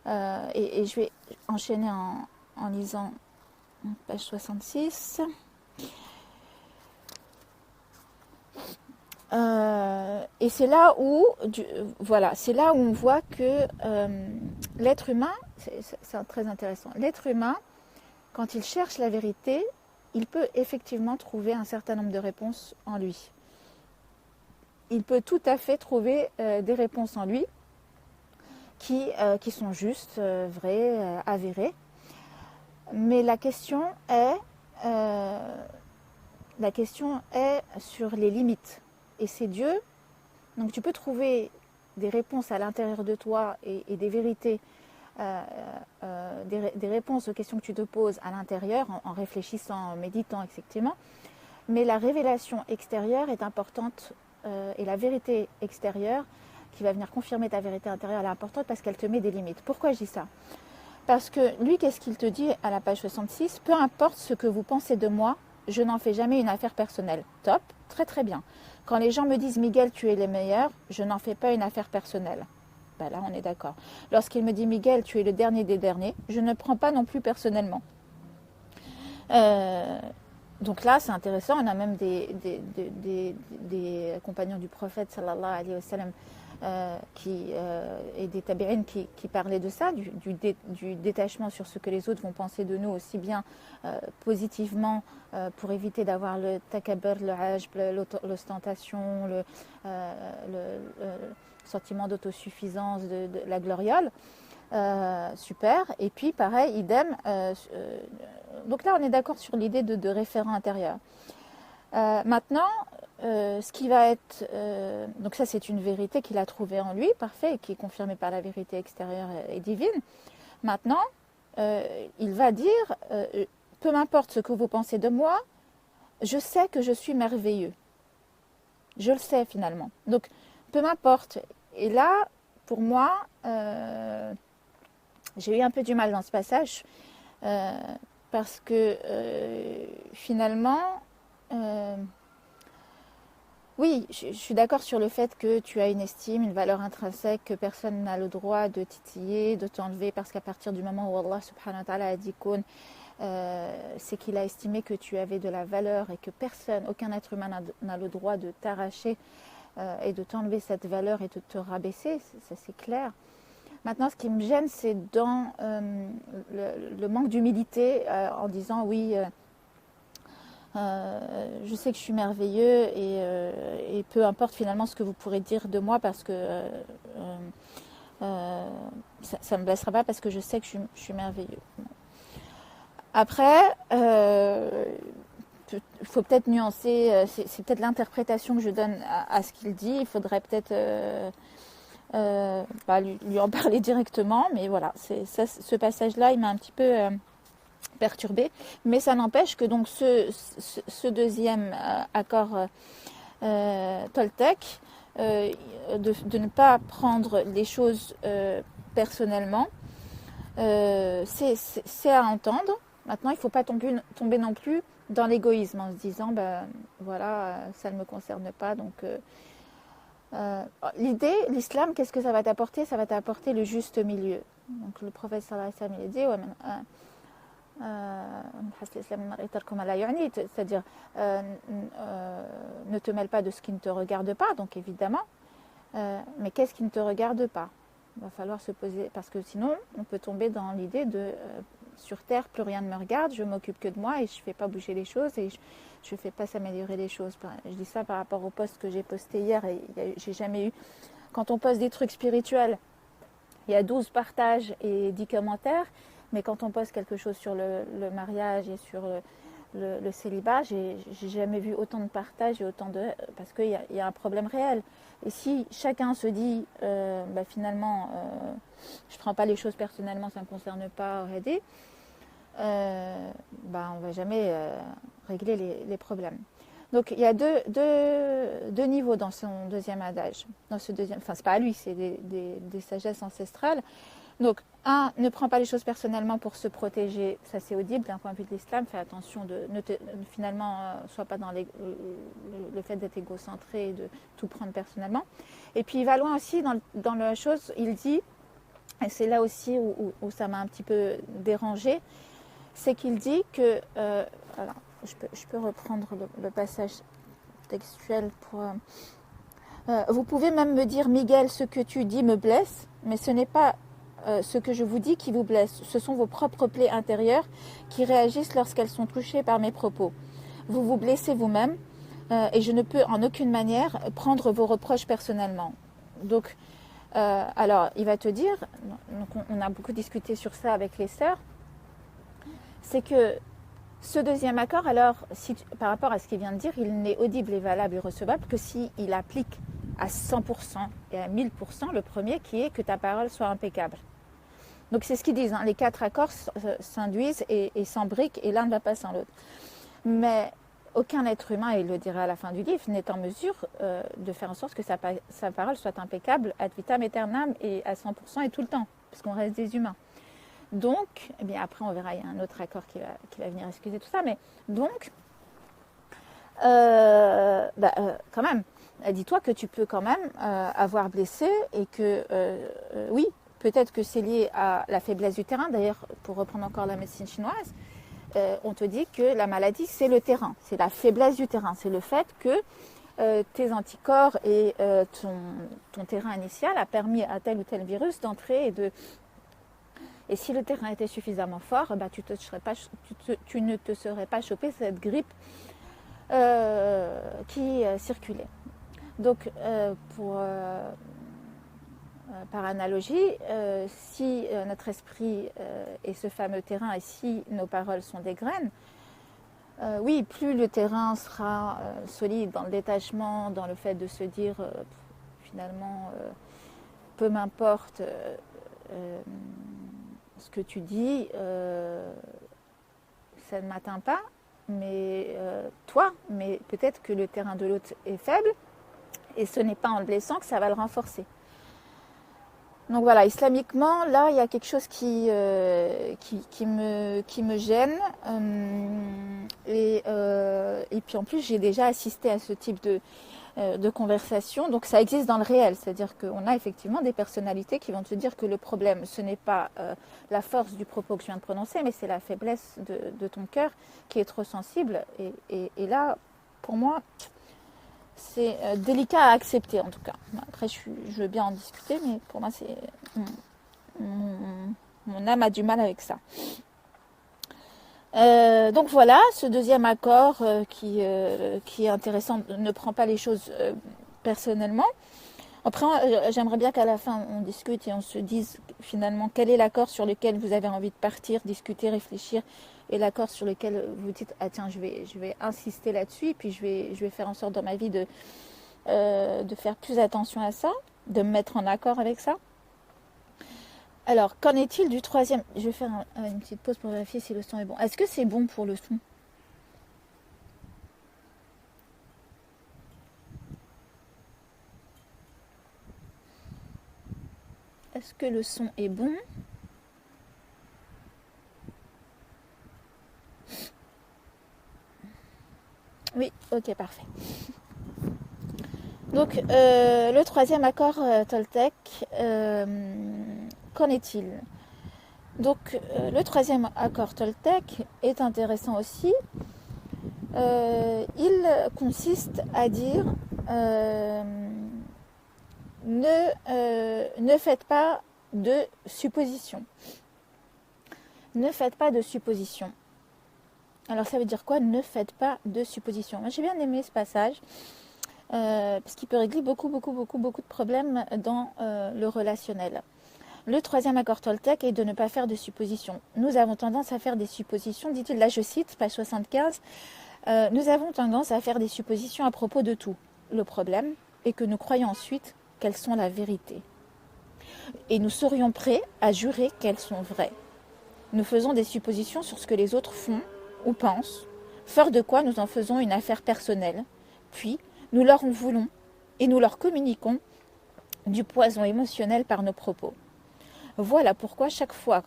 Et je vais enchaîner en lisant page 66. Et c'est là où, c'est là où on voit que l'être humain, c'est très intéressant, l'être humain, quand il cherche la vérité, il peut effectivement trouver un certain nombre de réponses en lui. Il peut tout à fait trouver des réponses en lui qui sont justes, vraies, avérées. Mais la question est sur les limites. Et c'est Dieu. Donc tu peux trouver des réponses à l'intérieur de toi et des vérités, des réponses aux questions que tu te poses à l'intérieur en réfléchissant, en méditant, effectivement. Mais la révélation extérieure est importante et la vérité extérieure qui va venir confirmer ta vérité intérieure, elle est importante parce qu'elle te met des limites. Pourquoi je dis ça ? Parce que lui, qu'est-ce qu'il te dit à la page 66 ? Peu importe ce que vous pensez de moi, je n'en fais jamais une affaire personnelle. Top, très très bien. Quand les gens me disent « Miguel, tu es le meilleur », je n'en fais pas une affaire personnelle. Ben là, on est d'accord. Lorsqu'il me dit « Miguel, tu es le dernier des derniers », je ne prends pas non plus personnellement. Donc là, c'est intéressant. On a même des compagnons du prophète, sallallahu alayhi wa sallam, et des tabi'in qui parlaient de ça, du détachement sur ce que les autres vont penser de nous, aussi bien positivement pour éviter d'avoir le takabur, le ajb, l'ostentation, le sentiment d'autosuffisance, de la gloriole. Super. Et puis pareil, idem. Donc là, on est d'accord sur l'idée de référent intérieur. Maintenant, ce qui va être... donc ça, c'est une vérité qu'il a trouvée en lui, parfait, et qui est confirmée par la vérité extérieure et divine. Maintenant, il va dire, peu m'importe ce que vous pensez de moi, je sais que je suis merveilleux. Je le sais finalement. Donc, peu m'importe. Et là, pour moi, j'ai eu un peu du mal dans ce passage, parce que finalement... oui, je suis d'accord sur le fait que tu as une estime, une valeur intrinsèque, que personne n'a le droit de titiller, de t'enlever, parce qu'à partir du moment où Allah subhanahu wa ta'ala a dit qu'on, c'est qu'il a estimé que tu avais de la valeur et que personne, aucun être humain n'a le droit de t'arracher et de t'enlever cette valeur et de te rabaisser, ça c'est clair. Maintenant, ce qui me gêne, c'est dans le manque d'humilité en disant oui... je sais que je suis merveilleux et peu importe finalement ce que vous pourrez dire de moi parce que ça ne me blessera pas parce que je sais que je suis merveilleux. Après, il faut peut-être nuancer, c'est peut-être l'interprétation que je donne à ce qu'il dit. Il faudrait peut-être lui en parler directement. Mais voilà, ce passage-là, il m'a un petit peu perturbée. Mais ça n'empêche que donc ce deuxième accord Toltec, de ne pas prendre les choses personnellement, c'est à entendre. Maintenant, il ne faut pas tomber non plus dans l'égoïsme en se disant, voilà, ça ne me concerne pas. Donc, l'idée, l'islam, qu'est-ce que ça va t'apporter? Ça va t'apporter le juste milieu. Donc, le prophète sallallahu alayhi wa sallam, il dit, ouais, c'est-à-dire ne te mêle pas de ce qui ne te regarde pas, donc évidemment, mais qu'est-ce qui ne te regarde pas? Il va falloir se poser, parce que sinon on peut tomber dans l'idée de sur terre plus rien ne me regarde, je m'occupe que de moi et je ne fais pas bouger les choses et je ne fais pas s'améliorer les choses. Je dis ça par rapport au post que j'ai posté hier et j'ai jamais eu, quand on poste des trucs spirituels, il y a 12 partages et 10 commentaires. Mais quand on poste quelque chose sur le mariage et sur le célibat, j'ai jamais vu autant de partages et autant de... Parce qu'il y a un problème réel. Et si chacun se dit, finalement, je ne prends pas les choses personnellement, ça ne me concerne pas, Redé, on ne va jamais régler les problèmes. Donc il y a deux niveaux dans son deuxième adage. Dans ce deuxième, enfin, c'est pas à lui, c'est des sagesses ancestrales. Donc, ne prends pas les choses personnellement pour se protéger, ça c'est audible d'un point de vue de l'islam, fais attention sois pas dans le fait d'être égocentré et de tout prendre personnellement. Et puis il va loin aussi dans la chose, il dit, et c'est là aussi où ça m'a un petit peu dérangé, c'est qu'il dit que, alors je peux reprendre le passage textuel pour... vous pouvez même me dire, Miguel, ce que tu dis me blesse, mais ce n'est pas ce que je vous dis qui vous blesse. Ce sont vos propres plaies intérieures qui réagissent lorsqu'elles sont touchées par mes propos. Vous vous blessez vous-même et je ne peux en aucune manière prendre vos reproches personnellement. Donc, alors, il va te dire, donc on a beaucoup discuté sur ça avec les sœurs, c'est que ce deuxième accord, alors, par rapport à ce qu'il vient de dire, il n'est audible et valable et recevable que s'il applique à 100% et à 1000% le premier, qui est que ta parole soit impeccable. Donc c'est ce qu'ils disent, les 4 accords s'induisent et s'embriquent et l'un ne va pas sans l'autre. Mais aucun être humain, et il le dira à la fin du livre, n'est en mesure de faire en sorte que sa parole soit impeccable ad vitam aeternam et à 100% et tout le temps, parce qu'on reste des humains. Donc, eh bien après on verra, il y a un autre accord qui va venir excuser tout ça, mais donc, quand même, dis-toi que tu peux quand même avoir blessé et que, oui, peut-être que c'est lié à la faiblesse du terrain. D'ailleurs, pour reprendre encore la médecine chinoise, on te dit que la maladie, c'est le terrain, c'est la faiblesse du terrain. C'est le fait que tes anticorps et ton terrain initial a permis à tel ou tel virus d'entrer et si le terrain était suffisamment fort, tu ne te serais pas chopé cette grippe qui circulait. Donc, par analogie, si notre esprit est ce fameux terrain et si nos paroles sont des graines, oui, plus le terrain sera solide dans le détachement, dans le fait de se dire finalement, peu m'importe ce que tu dis, ça ne m'atteint pas, mais mais peut-être que le terrain de l'autre est faible et ce n'est pas en le blessant que ça va le renforcer. Donc voilà, islamiquement, là, il y a quelque chose qui me gêne. Et puis en plus, j'ai déjà assisté à ce type de conversation. Donc ça existe dans le réel. C'est-à-dire qu'on a effectivement des personnalités qui vont te dire que le problème, ce n'est pas la force du propos que je viens de prononcer, mais c'est la faiblesse de ton cœur qui est trop sensible. Et là, pour moi... c'est délicat à accepter en tout cas. Après, je veux bien en discuter, mais pour moi, mon âme a du mal avec ça. Donc voilà, ce deuxième accord qui est intéressant, ne prend pas les choses personnellement. Après, j'aimerais bien qu'à la fin, on discute et on se dise finalement quel est l'accord sur lequel vous avez envie de partir, discuter, réfléchir, et l'accord sur lequel vous dites ah tiens, je vais insister là-dessus, et puis je vais faire en sorte dans ma vie de faire plus attention à ça. de me mettre en accord avec ça. Alors, qu'en est-il du troisième? Je vais faire une petite pause pour vérifier si le son est bon. Est-ce que c'est bon pour le son? Est-ce que le son est bon? Oui, ok, parfait. Donc, le troisième accord Toltec, qu'en est-il? Donc, le troisième accord Toltec est intéressant aussi. Il consiste à dire ne faites pas de suppositions. Ne faites pas de suppositions. Alors ça veut dire quoi? Ne faites pas de suppositions. Moi j'ai bien aimé ce passage parce qu'il peut régler beaucoup de problèmes dans le relationnel. Le troisième accord Toltec est de ne pas faire de suppositions. Nous avons tendance à faire des suppositions, dit-il, là je cite, page 75, nous avons tendance à faire des suppositions à propos de tout. Le problème est que nous croyons ensuite qu'elles sont la vérité. Et nous serions prêts à jurer qu'elles sont vraies. Nous faisons des suppositions sur ce que les autres font ou pensent, fort de quoi nous en faisons une affaire personnelle. Puis, nous leur en voulons et nous leur communiquons du poison émotionnel par nos propos. Voilà pourquoi chaque fois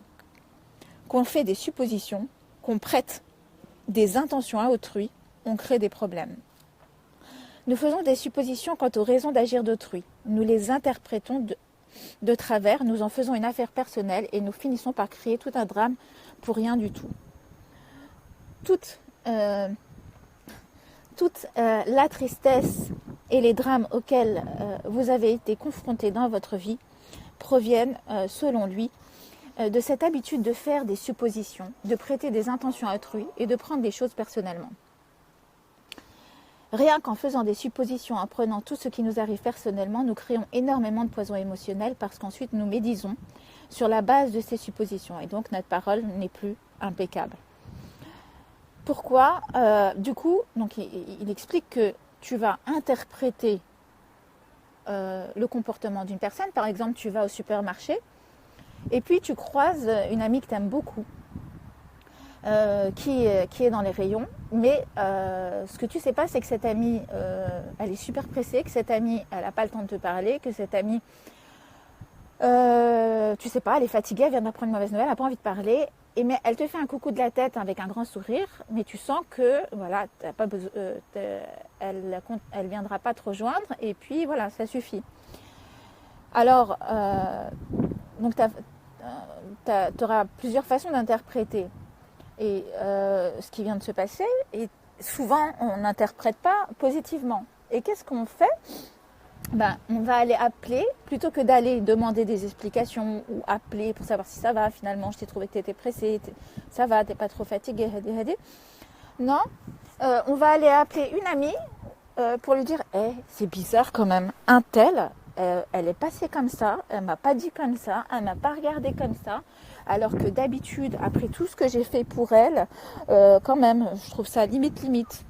qu'on fait des suppositions, qu'on prête des intentions à autrui, on crée des problèmes. Nous faisons des suppositions quant aux raisons d'agir d'autrui. Nous les interprétons de travers, nous en faisons une affaire personnelle et nous finissons par créer tout un drame pour rien du tout. Toute la tristesse et les drames auxquels vous avez été confrontés dans votre vie proviennent, selon lui, de cette habitude de faire des suppositions, de prêter des intentions à autrui et de prendre les choses personnellement. Rien qu'en faisant des suppositions, en prenant tout ce qui nous arrive personnellement, nous créons énormément de poison émotionnel parce qu'ensuite nous médisons sur la base de ces suppositions et donc notre parole n'est plus impeccable. Pourquoi? Du coup, donc il explique que tu vas interpréter le comportement d'une personne. Par exemple, tu vas au supermarché et puis tu croises une amie que tu aimes beaucoup qui est dans les rayons. Mais ce que tu ne sais pas, c'est que cette amie, elle est super pressée, que cette amie, elle n'a pas le temps de te parler, que cette amie, tu sais pas, elle est fatiguée, elle vient d'apprendre une mauvaise nouvelle, elle n'a pas envie de parler. Mais elle te fait un coucou de la tête avec un grand sourire, mais tu sens que voilà, t'as pas besoin, elle viendra pas te rejoindre, et puis voilà, ça suffit. Alors, donc tu auras plusieurs façons d'interpréter et ce qui vient de se passer, et souvent on n'interprète pas positivement. Et qu'est-ce qu'on fait? On va aller appeler, plutôt que d'aller demander des explications ou appeler pour savoir si ça va, finalement je t'ai trouvé que tu étais pressée, ça va, t'es pas trop fatiguée, non, on va aller appeler une amie pour lui dire c'est bizarre quand même, un tel, elle est passée comme ça, elle m'a pas dit comme ça, elle m'a pas regardé comme ça, alors que d'habitude, après tout ce que j'ai fait pour elle, quand même, je trouve ça limite.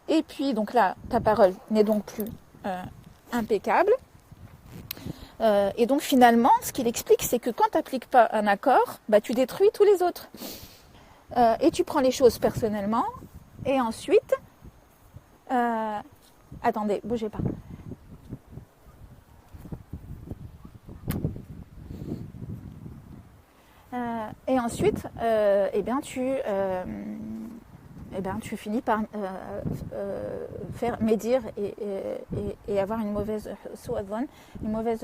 Et puis donc là, ta parole n'est donc plus impeccable. Et donc finalement, ce qu'il explique, c'est que quand tu n'appliques pas un accord, tu détruis tous les autres. Et tu prends les choses personnellement. Et ensuite, attendez, bougez pas. Et ensuite, tu finis par faire médire et avoir une mauvaise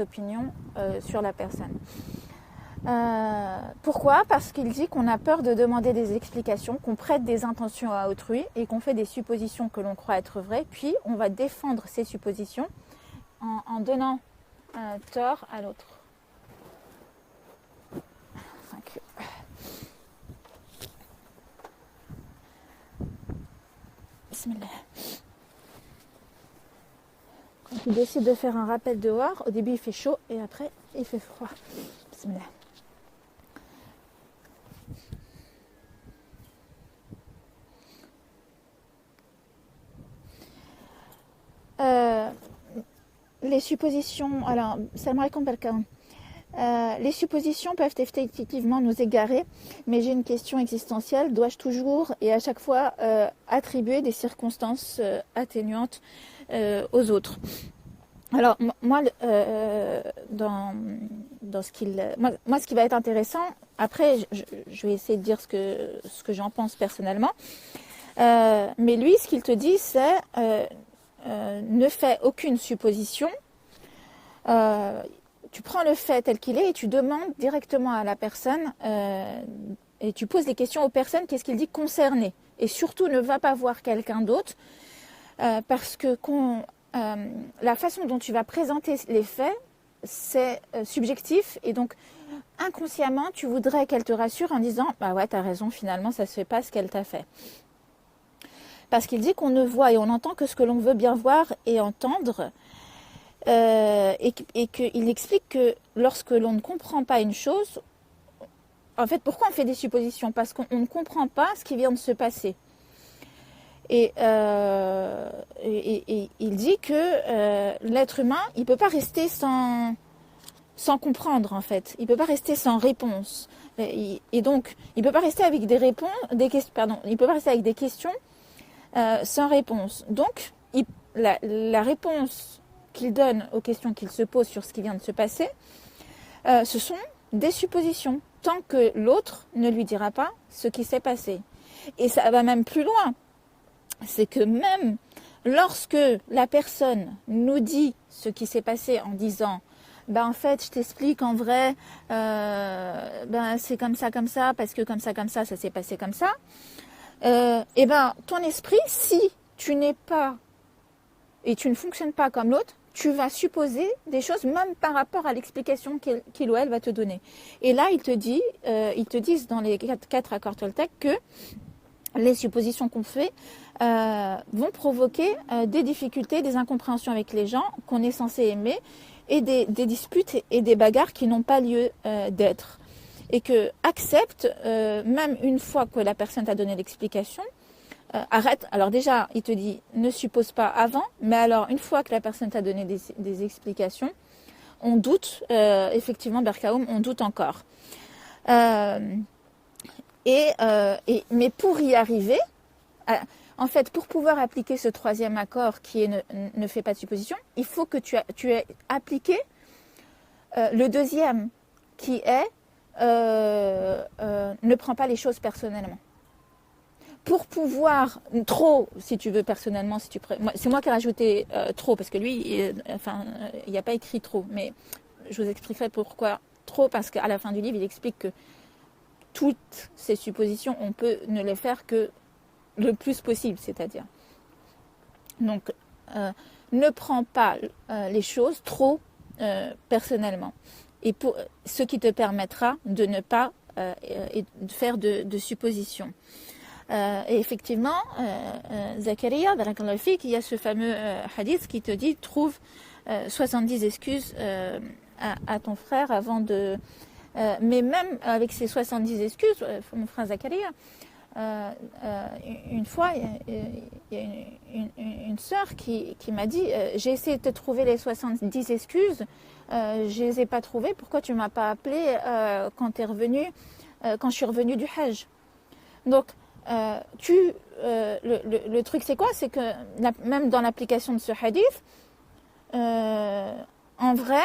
opinion sur la personne. Pourquoi? Parce qu'il dit qu'on a peur de demander des explications, qu'on prête des intentions à autrui et qu'on fait des suppositions que l'on croit être vraies, puis on va défendre ces suppositions en donnant tort à l'autre. Bismillah. Quand tu décides de faire un rappel dehors, au début il fait chaud et après il fait froid. Bismillah. les suppositions, alors, Salam alaikum Barkaoum. Les suppositions peuvent effectivement nous égarer, mais j'ai une question existentielle. Dois-je toujours et à chaque fois attribuer des circonstances atténuantes aux autres? Alors, moi, dans ce ce qui va être intéressant, après, je vais essayer de dire ce que j'en pense personnellement, mais lui, ce qu'il te dit, c'est ne fais aucune supposition. Tu prends le fait tel qu'il est et tu demandes directement à la personne et tu poses les questions aux personnes, qu'est-ce qu'il dit concerné. Et surtout, ne va pas voir quelqu'un d'autre parce que la façon dont tu vas présenter les faits, c'est subjectif. Et donc, inconsciemment, tu voudrais qu'elle te rassure en disant « Bah ouais, t'as raison, finalement, ça ne se fait pas ce qu'elle t'a fait. » Parce qu'il dit qu'on ne voit et on n'entend que ce que l'on veut bien voir et entendre. Et qu'il explique que lorsque l'on ne comprend pas une chose, en fait, pourquoi on fait des suppositions? Parce qu'on ne comprend pas ce qui vient de se passer. Et il dit que l'être humain, il ne peut pas rester sans comprendre, en fait. Il ne peut pas rester sans réponse. Et donc, il ne peut pas rester avec il ne peut pas rester avec des questions sans réponse. Donc, la réponse qu'il donne aux questions qu'il se pose sur ce qui vient de se passer, ce sont des suppositions, tant que l'autre ne lui dira pas ce qui s'est passé. Et ça va même plus loin. C'est que même lorsque la personne nous dit ce qui s'est passé en disant en fait, je t'explique, en vrai, c'est comme ça, parce que comme ça, ça s'est passé comme ça. Et ton esprit, si tu n'es pas et tu ne fonctionnes pas comme l'autre, tu vas supposer des choses même par rapport à l'explication qu'il ou elle va te donner. Et là, ils te disent dans les 4 accords Toltec que les suppositions qu'on fait vont provoquer des difficultés, des incompréhensions avec les gens qu'on est censé aimer et des disputes et des bagarres qui n'ont pas lieu d'être. Et que accepte, même une fois que la personne t'a donné l'explication, arrête. Alors déjà, il te dit ne suppose pas avant, mais alors une fois que la personne t'a donné des explications, on doute, effectivement, Berkaoum, on doute encore. Mais pour y arriver, en fait, pour pouvoir appliquer ce 3e accord qui est ne fais pas de supposition, il faut que tu aies appliqué le 2e qui est ne prends pas les choses personnellement. Pour pouvoir, trop, si tu veux, personnellement, c'est moi qui ai rajouté trop, parce que lui, il n'y a pas écrit trop, mais je vous expliquerai pourquoi trop, parce qu'à la fin du livre, il explique que toutes ces suppositions, on peut ne les faire que le plus possible, c'est-à-dire. Donc, ne prends pas les choses trop personnellement, et pour ce qui te permettra de ne pas faire de suppositions. Et effectivement, Zakaria, il y a ce fameux hadith qui te dit trouve 70 excuses à ton frère avant de... mais même avec ces 70 excuses, mon frère Zakaria, une fois, il y a une sœur qui m'a dit j'ai essayé de te trouver les 70 excuses, je les ai pas trouvées, pourquoi tu m'as pas appelé quand je suis revenue du Hajj? Donc, le truc c'est quoi? C'est que même dans l'application de ce hadith, en vrai,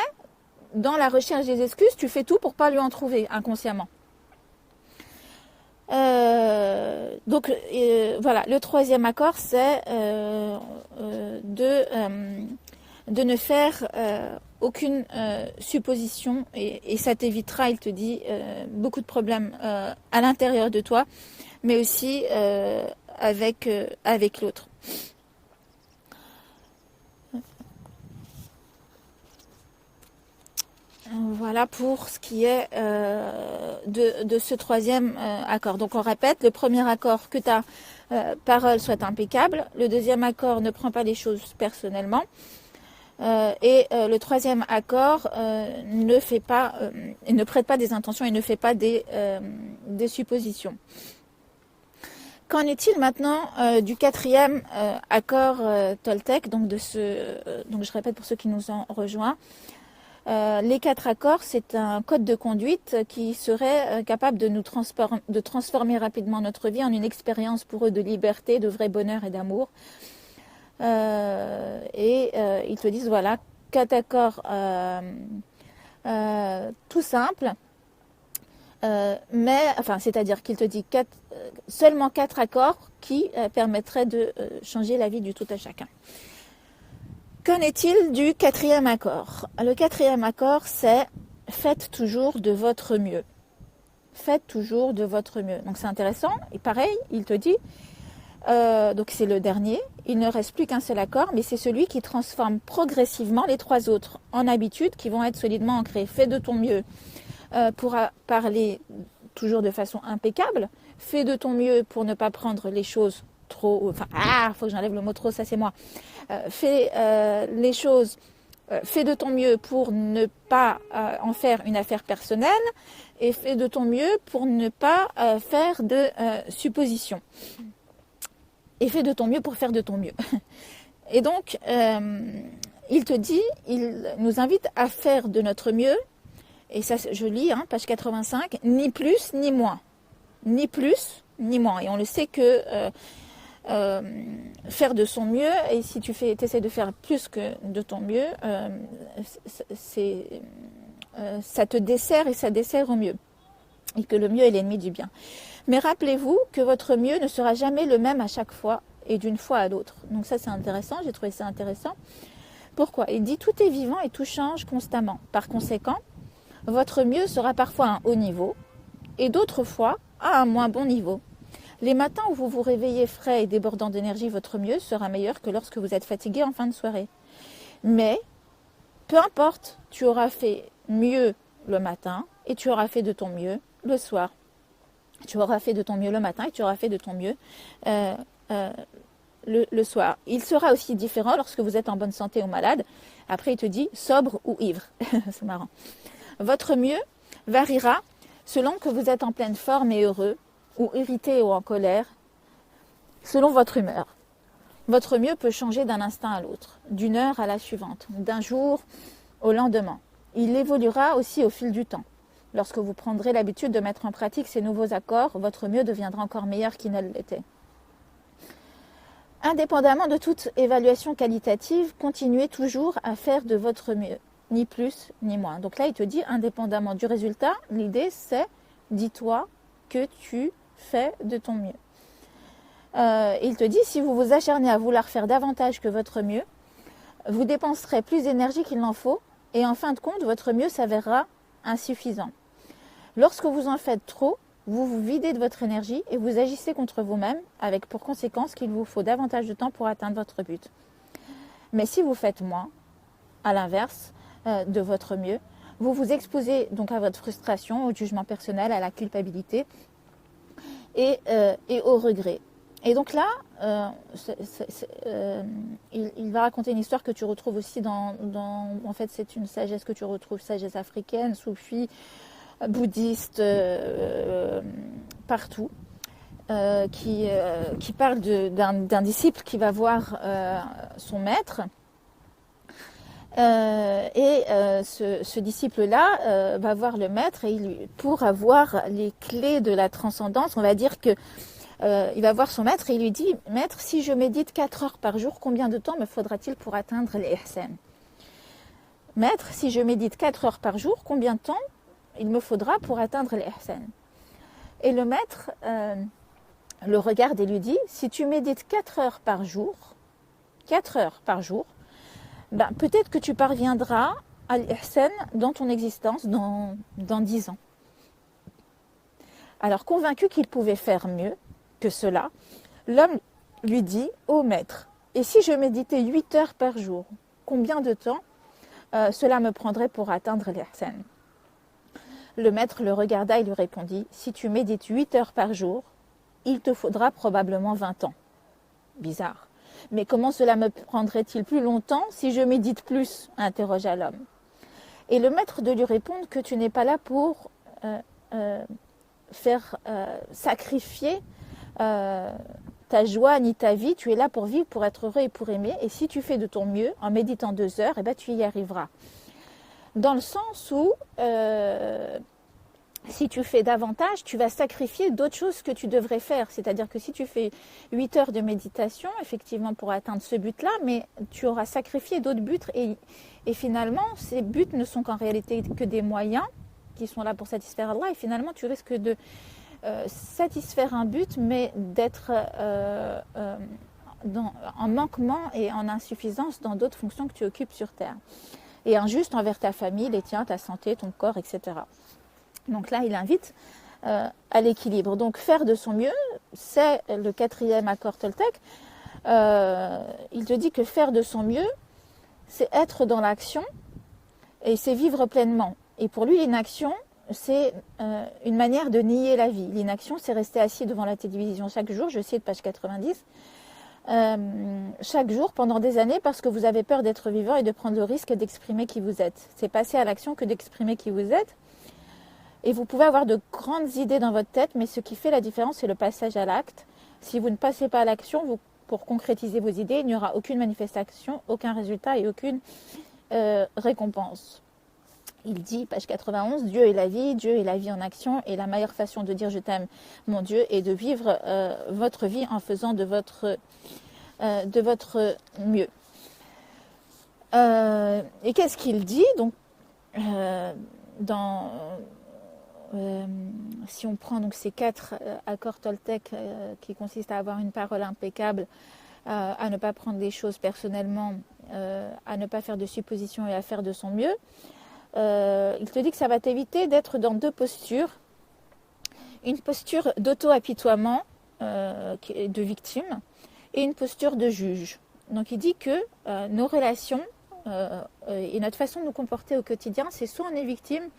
dans la recherche des excuses, tu fais tout pour pas lui en trouver inconsciemment. Donc voilà, le 3e accord, c'est de ne faire aucune supposition et ça t'évitera, il te dit, beaucoup de problèmes à l'intérieur de toi, mais aussi avec l'autre. Voilà pour ce qui est de ce 3e accord. Donc on répète, le 1er accord, que ta parole soit impeccable. Le 2e accord, ne prends pas les choses personnellement. Et le 3e accord, ne prête pas des intentions et ne fait pas des suppositions. Qu'en est-il maintenant du quatrième accord Toltec, donc donc je répète pour ceux qui nous ont rejoints. Les 4 accords, c'est un code de conduite qui serait capable de de transformer rapidement notre vie en une expérience pour eux de liberté, de vrai bonheur et d'amour. Ils te disent, voilà, 4 accords tout simples, c'est-à-dire qu'il te dit seulement 4 accords qui permettraient de changer la vie du tout à chacun. Qu'en est-il du quatrième accord? Le quatrième accord, c'est faites toujours de votre mieux. Faites toujours de votre mieux. Donc c'est intéressant. Et pareil, il te dit, donc c'est le dernier, il ne reste plus qu'un seul accord, mais c'est celui qui transforme progressivement les 3 autres en habitudes qui vont être solidement ancrées. Fais de ton mieux pour parler toujours de façon impeccable. Fais de ton mieux pour ne pas prendre les choses trop... faut que j'enlève le mot trop, ça c'est moi. Fais les choses, fais de ton mieux pour ne pas en faire une affaire personnelle et fais de ton mieux pour ne pas faire de suppositions. Et fais de ton mieux pour faire de ton mieux. Et donc, il te dit, il nous invite à faire de notre mieux, et ça je lis, page 85, ni plus ni moins. Ni plus ni moins. Et on le sait que... faire de son mieux, et si tu essaies de faire plus que de ton mieux, ça te dessert et ça dessert au mieux, et que le mieux est l'ennemi du bien. Mais rappelez-vous que votre mieux ne sera jamais le même à chaque fois et d'une fois à l'autre. Donc ça c'est intéressant, j'ai trouvé ça intéressant. Pourquoi? Il dit tout est vivant et tout change constamment. Par conséquent, votre mieux sera parfois à un haut niveau et d'autres fois à un moins bon niveau. Les matins où vous vous réveillez frais et débordant d'énergie, votre mieux sera meilleur que lorsque vous êtes fatigué en fin de soirée. Mais, peu importe, tu auras fait mieux le matin et tu auras fait de ton mieux le soir. Tu auras fait de ton mieux le matin et tu auras fait de ton mieux le soir. Il sera aussi différent lorsque vous êtes en bonne santé ou malade. Après, il te dit sobre ou ivre. C'est marrant. Votre mieux variera selon que vous êtes en pleine forme et heureux, ou irrité ou en colère, selon votre humeur. Votre mieux peut changer d'un instant à l'autre, d'une heure à la suivante, d'un jour au lendemain. Il évoluera aussi au fil du temps. Lorsque vous prendrez l'habitude de mettre en pratique ces nouveaux accords, votre mieux deviendra encore meilleur qu'il ne l'était. Indépendamment de toute évaluation qualitative, continuez toujours à faire de votre mieux, ni plus ni moins. Donc là, il te dit, indépendamment du résultat, l'idée c'est, dis-toi que tu fais de ton mieux. Il te dit, si vous vous acharnez à vouloir faire davantage que votre mieux, vous dépenserez plus d'énergie qu'il n'en faut et en fin de compte, votre mieux s'avérera insuffisant. Lorsque vous en faites trop, vous vous videz de votre énergie et vous agissez contre vous-même avec pour conséquence qu'il vous faut davantage de temps pour atteindre votre but. Mais si vous faites moins, à l'inverse de votre mieux, vous vous exposez donc à votre frustration, au jugement personnel, à la culpabilité et au regret. Et donc là, il va raconter une histoire que tu retrouves aussi en fait, c'est une sagesse que tu retrouves, sagesse africaine, soufie, bouddhiste, partout, qui parle d'un disciple qui va voir son maître. Ce disciple-là va voir le maître et pour avoir les clés de la transcendance, on va dire que il va voir son maître et il lui dit « Maître, si je médite 4 heures par jour, combien de temps me faudra-t-il pour atteindre l'ihsan » Maître, si je médite 4 heures par jour, combien de temps il me faudra pour atteindre l'ihsan? Et le maître le regarde et lui dit « Si tu médites 4 heures par jour, peut-être que tu parviendras à l'ihsan dans ton existence dans 10 ans. » Alors, convaincu qu'il pouvait faire mieux que cela, l'homme lui dit « Ô maître, et si je méditais 8 heures par jour, combien de temps cela me prendrait pour atteindre l'ihsan ?» Le maître le regarda et lui répondit « Si tu médites 8 heures par jour, il te faudra probablement 20 ans. » Bizarre. « Mais comment cela me prendrait-il plus longtemps si je médite plus ?» interrogea l'homme. Et le maître de lui répondre que tu n'es pas là pour faire sacrifier ta joie ni ta vie. Tu es là pour vivre, pour être heureux et pour aimer. Et si tu fais de ton mieux en méditant 2 heures, eh ben, tu y arriveras. Dans le sens où si tu fais davantage, tu vas sacrifier d'autres choses que tu devrais faire. C'est-à-dire que si tu fais 8 heures de méditation, effectivement, pour atteindre ce but-là, mais tu auras sacrifié d'autres buts. Et finalement, ces buts ne sont qu'en réalité que des moyens qui sont là pour satisfaire Allah. Et finalement, tu risques de satisfaire un but, mais d'être en manquement et en insuffisance dans d'autres fonctions que tu occupes sur Terre. Et injuste envers ta famille, les tiens, ta santé, ton corps, etc. Donc là, il invite à l'équilibre. Donc faire de son mieux, c'est le 4e accord Toltec. Il te dit que faire de son mieux, c'est être dans l'action et c'est vivre pleinement. Et pour lui, l'inaction, c'est une manière de nier la vie. L'inaction, c'est rester assis devant la télévision chaque jour, je cite page 90, chaque jour pendant des années parce que vous avez peur d'être vivant et de prendre le risque d'exprimer qui vous êtes. C'est passer à l'action que d'exprimer qui vous êtes. Et vous pouvez avoir de grandes idées dans votre tête, mais ce qui fait la différence, c'est le passage à l'acte. Si vous ne passez pas à l'action, pour concrétiser vos idées, il n'y aura aucune manifestation, aucun résultat et aucune récompense. Il dit, page 91, Dieu est la vie en action, et la meilleure façon de dire je t'aime, mon Dieu, est de vivre votre vie en faisant de votre mieux. Et qu'est-ce qu'il dit donc si on prend donc ces 4 accords Toltec qui consistent à avoir une parole impeccable, à ne pas prendre les choses personnellement, à ne pas faire de suppositions et à faire de son mieux, il te dit que ça va t'éviter d'être dans 2 postures. Une posture d'auto-apitoiement, de victime, et une posture de juge. Donc il dit que nos relations et notre façon de nous comporter au quotidien, c'est soit on est victime,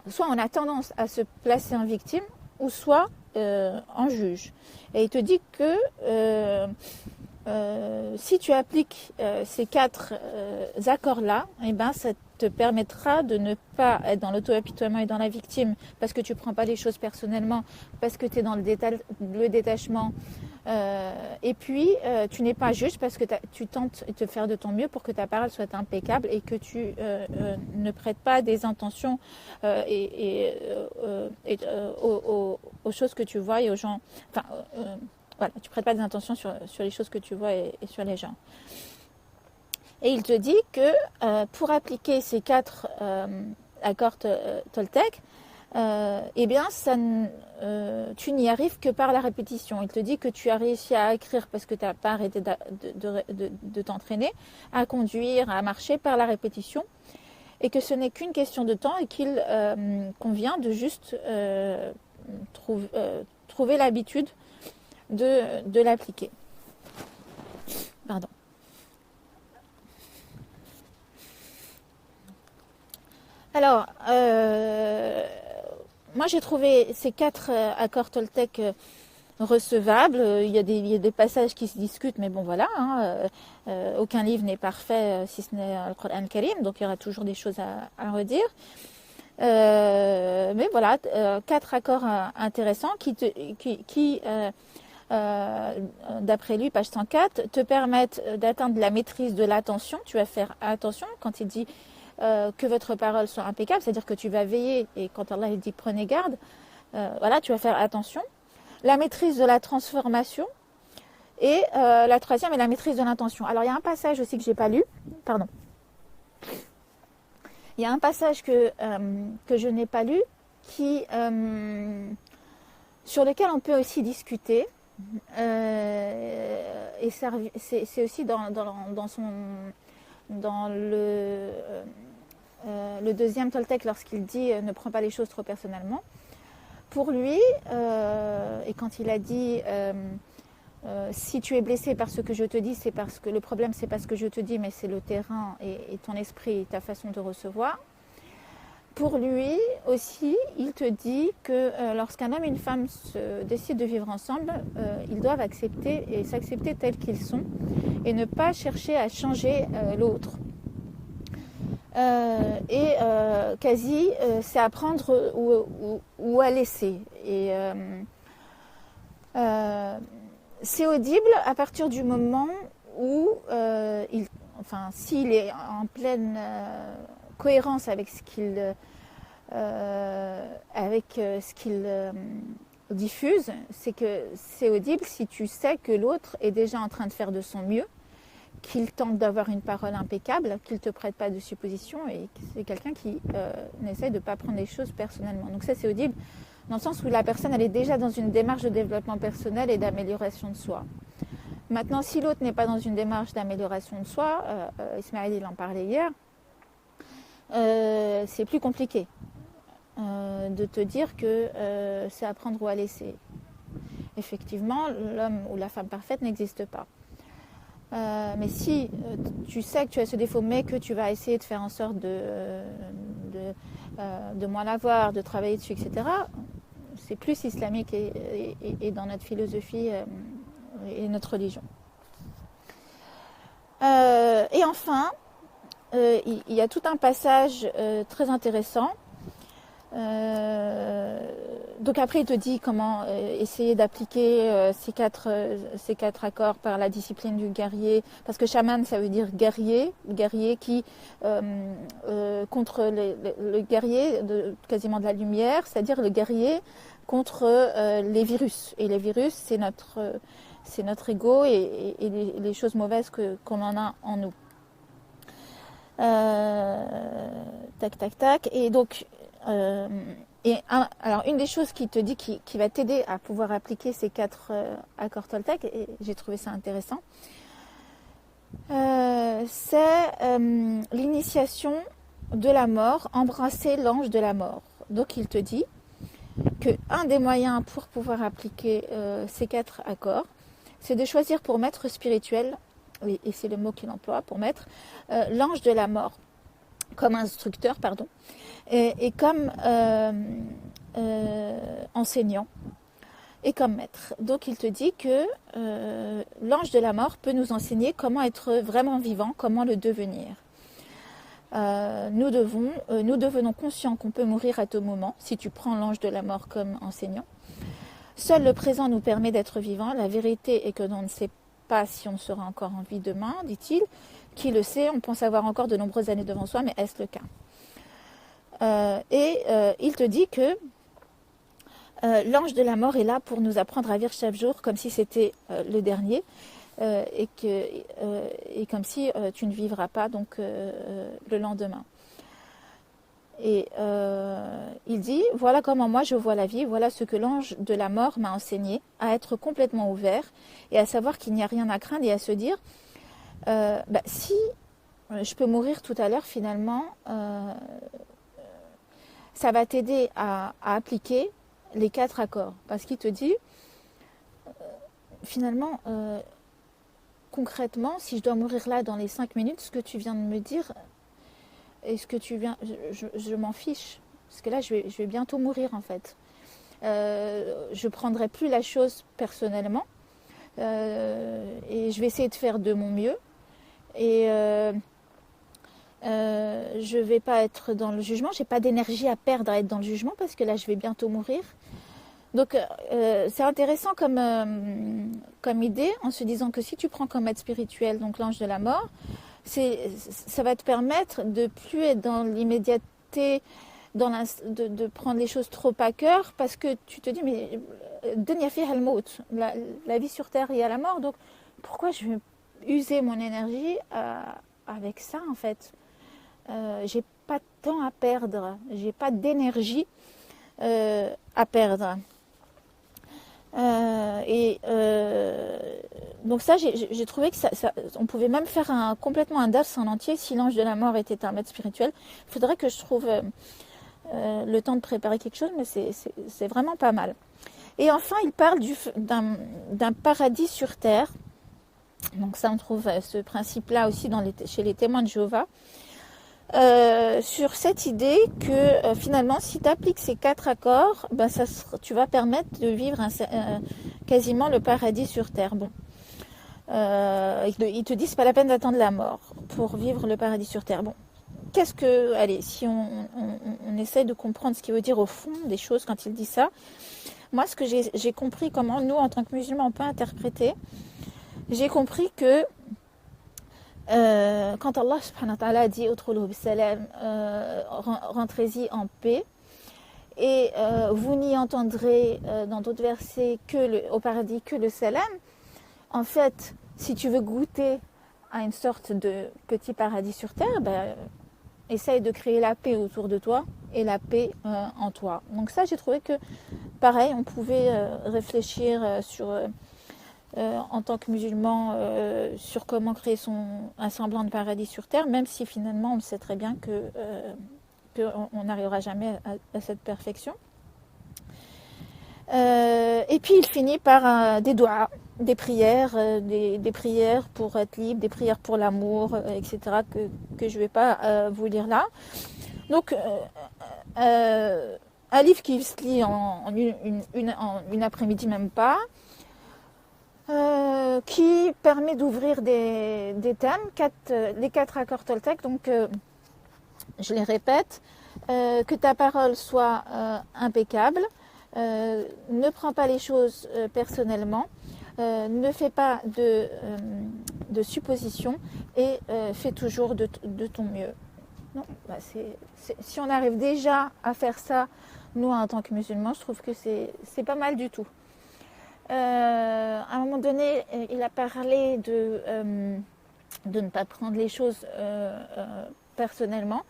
soit on a tendance à se placer en victime, ou soit en juge. Et il te dit que si tu appliques ces 4 accords-là, eh ben, ça te permettra de ne pas être dans l'auto-apitoiement et dans la victime parce que tu ne prends pas les choses personnellement, parce que tu es dans le détachement. Et puis, tu n'es pas juge parce que tu tentes de faire de ton mieux pour que ta parole soit impeccable et que tu ne prêtes pas des intentions aux choses que tu vois et aux gens. Voilà, tu ne prêtes pas des intentions sur les choses que tu vois et sur les gens. Et il te dit que pour appliquer ces 4 accords Toltec, eh bien, tu n'y arrives que par la répétition. Il te dit que tu as réussi à écrire parce que tu n'as pas arrêté de t'entraîner, à conduire, à marcher par la répétition, et que ce n'est qu'une question de temps et qu'il convient de juste trouver l'habitude de l'appliquer. Pardon. Alors, moi j'ai trouvé ces 4 accords Toltec recevables. Il y a des passages qui se discutent, mais bon voilà, aucun livre n'est parfait si ce n'est le Coran Karim, donc il y aura toujours des choses à redire. Mais voilà, 4 accords intéressants qui d'après lui, page 104, te permettent d'atteindre la maîtrise de l'attention. Tu vas faire attention quand il dit que votre parole soit impeccable, c'est-à-dire que tu vas veiller, et quand Allah il dit prenez garde, voilà, tu vas faire attention. La maîtrise de la transformation, et la 3e est la maîtrise de l'intention. Alors il y a un passage aussi que j'ai pas lu, pardon. Il y a un passage que je n'ai pas lu, sur lequel on peut aussi discuter. Et c'est aussi dans le 2e Toltec lorsqu'il dit ne prends pas les choses trop personnellement. Pour lui, et quand il a dit si tu es blessé par ce que je te dis, c'est parce que le problème c'est pas ce que je te dis, mais c'est le terrain et ton esprit et ta façon de recevoir. Pour lui aussi, il te dit que lorsqu'un homme et une femme décident de vivre ensemble, ils doivent accepter et s'accepter tels qu'ils sont et ne pas chercher à changer l'autre. C'est à prendre ou à laisser. Et Euh, c'est audible à partir du moment où, s'il est en pleine cohérence avec ce qu'il diffuse, c'est que c'est audible si tu sais que l'autre est déjà en train de faire de son mieux, qu'il tente d'avoir une parole impeccable, qu'il ne te prête pas de suppositions et que c'est quelqu'un qui n'essaie de ne pas prendre les choses personnellement. Donc ça, c'est audible dans le sens où la personne, elle est déjà dans une démarche de développement personnel et d'amélioration de soi. Maintenant, si l'autre n'est pas dans une démarche d'amélioration de soi, Ismaël, il en parlait hier, c'est plus compliqué de te dire que c'est à prendre ou à laisser. Effectivement, l'homme ou la femme parfaite n'existe pas. Mais si tu sais que tu as ce défaut, mais que tu vas essayer de faire en sorte de moins l'avoir, de travailler dessus, etc., c'est plus islamique et dans notre philosophie et notre religion. Et enfin, il y a tout un passage très intéressant. Donc après, il te dit comment essayer d'appliquer ces quatre accords par la discipline du guerrier, parce que chaman, ça veut dire guerrier qui contre le guerrier quasiment de la lumière, c'est-à-dire le guerrier contre les virus. Et les virus, c'est notre ego et les choses mauvaises qu'on en a en nous. Tac, tac, tac. Et donc, alors une des choses qui te dit qui va t'aider à pouvoir appliquer ces 4 accords Toltec, et j'ai trouvé ça intéressant, c'est l'initiation de la mort, embrasser l'ange de la mort. Donc il te dit que un des moyens pour pouvoir appliquer ces 4 accords, c'est de choisir pour maître spirituel, et c'est le mot qu'il emploie, pour maître, l'ange de la mort, comme instructeur, pardon, et comme enseignant, et comme maître. Donc il te dit que l'ange de la mort peut nous enseigner comment être vraiment vivant, comment le devenir. Nous devenons conscients qu'on peut mourir à tout moment, si tu prends l'ange de la mort comme enseignant. Seul le présent nous permet d'être vivants. La vérité est que l'on ne sait pas si on sera encore en vie demain, dit-il. Qui le sait, on pense avoir encore de nombreuses années devant soi, mais est-ce le cas ? Il te dit que l'ange de la mort est là pour nous apprendre à vivre chaque jour comme si c'était le dernier et comme si tu ne vivras pas donc le lendemain. Et il dit, voilà comment moi je vois la vie, voilà ce que l'ange de la mort m'a enseigné, à être complètement ouvert et à savoir qu'il n'y a rien à craindre et à se dire, si je peux mourir tout à l'heure finalement, ça va t'aider à appliquer les 4 accords. Parce qu'il te dit, finalement, concrètement, si je dois mourir là dans les 5 minutes, ce que tu viens de me dire, je m'en fiche. Parce que là, je vais bientôt mourir en fait. Je ne prendrai plus la chose personnellement. Et je vais essayer de faire de mon mieux. Et je ne vais pas être dans le jugement. Je n'ai pas d'énergie à perdre à être dans le jugement parce que là, je vais bientôt mourir. Donc, c'est intéressant comme idée en se disant que si tu prends comme aide spirituelle, donc l'ange de la mort, ça va te permettre de plus être dans l'immédiateté, de prendre les choses trop à cœur, parce que tu te dis, mais dunya fiha al-maut, la vie sur terre, il y a la mort, donc pourquoi je vais user mon énergie avec ça en fait? J'ai pas de temps à perdre, j'ai pas d'énergie à perdre. Donc ça, j'ai trouvé que on pouvait même faire complètement un DAS en entier si l'ange de la mort était un maître spirituel. Il faudrait que je trouve le temps de préparer quelque chose, mais c'est vraiment pas mal. Et enfin, il parle d'un paradis sur terre. Donc ça, on trouve ce principe-là aussi chez les témoins de Jéhovah. Sur cette idée que finalement, si tu appliques ces 4 accords, tu vas permettre de vivre quasiment le paradis sur terre. Bon, ils te disent c'est pas la peine d'attendre la mort pour vivre le paradis sur terre. Bon, si on essaie de comprendre ce qu'il veut dire au fond des choses quand il dit ça, moi, ce que j'ai compris, comment nous, en tant que musulmans, on peut interpréter, j'ai compris que quand Allah subhanahu wa ta'ala dit Udkhuluhu bisalam, rentrez-y en paix, et vous n'y entendrez dans d'autres versets au paradis que le salam. En fait, si tu veux goûter à une sorte de petit paradis sur terre, essaye de créer la paix autour de toi et la paix en toi. Donc ça, j'ai trouvé que pareil, on pouvait réfléchir en tant que musulman sur comment créer un semblant de paradis sur terre, même si finalement on sait très bien qu'on n'arrivera jamais à cette perfection. Et puis il finit par des doigts, des prières, des prières pour être libre, des prières pour l'amour, etc. que je ne vais pas vous lire là. Donc un livre qui se lit en une après-midi, même pas, qui permet d'ouvrir des thèmes, les 4 accords Toltec. Donc je les répète, que ta parole soit impeccable, ne prends pas les choses personnellement, ne fais pas de suppositions et fais toujours de ton mieux. Non, si on arrive déjà à faire ça, nous en tant que musulmans, je trouve que c'est pas mal du tout. À un moment donné, il a parlé de ne pas prendre les choses personnellement.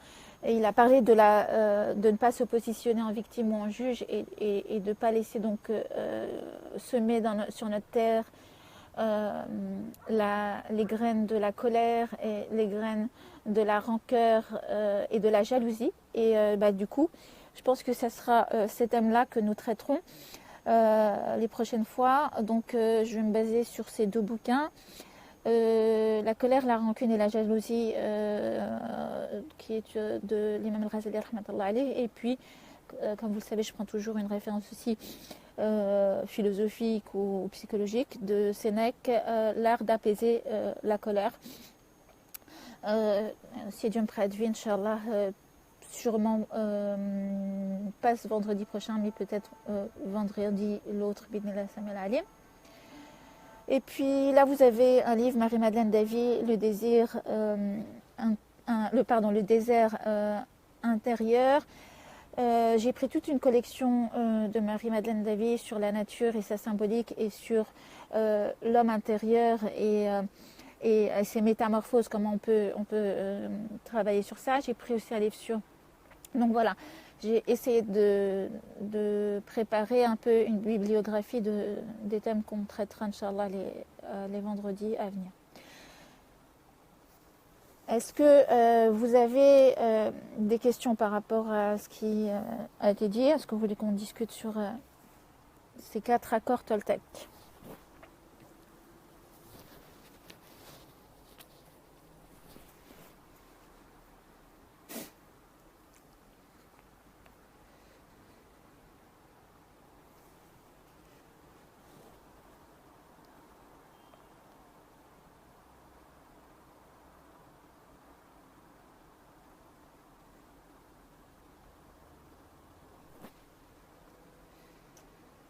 Et il a parlé de ne pas se positionner en victime ou en juge et de ne pas laisser donc semer sur notre terre les graines de la colère et les graines de la rancœur et de la jalousie. Et du coup, je pense que ce sera ces thèmes-là que nous traiterons les prochaines fois. Donc je vais me baser sur ces 2 bouquins. La colère, la rancune et la jalousie qui est de l'imam al-Ghazali rahmatullah alayh. Et puis comme vous le savez, je prends toujours une référence aussi philosophique ou psychologique de Sénèque, l'art d'apaiser la colère. Si Dieu me prête vie, Inch'Allah, sûrement pas ce vendredi prochain, mais peut-être vendredi l'autre, bidnillah samil alim. Et puis là, vous avez un livre, Marie-Madeleine Davy, Le désir, le désert intérieur. J'ai pris toute une collection de Marie-Madeleine Davy sur la nature et sa symbolique et sur l'homme intérieur et ses métamorphoses, comment on peut travailler sur ça. J'ai pris aussi un livre sur... Donc voilà, j'ai essayé de préparer un peu une bibliographie des thèmes qu'on traitera, Inch'Allah, les vendredis à venir. Est-ce que vous avez des questions par rapport à ce qui a été dit? Est-ce que vous voulez qu'on discute sur ces 4 accords Toltec?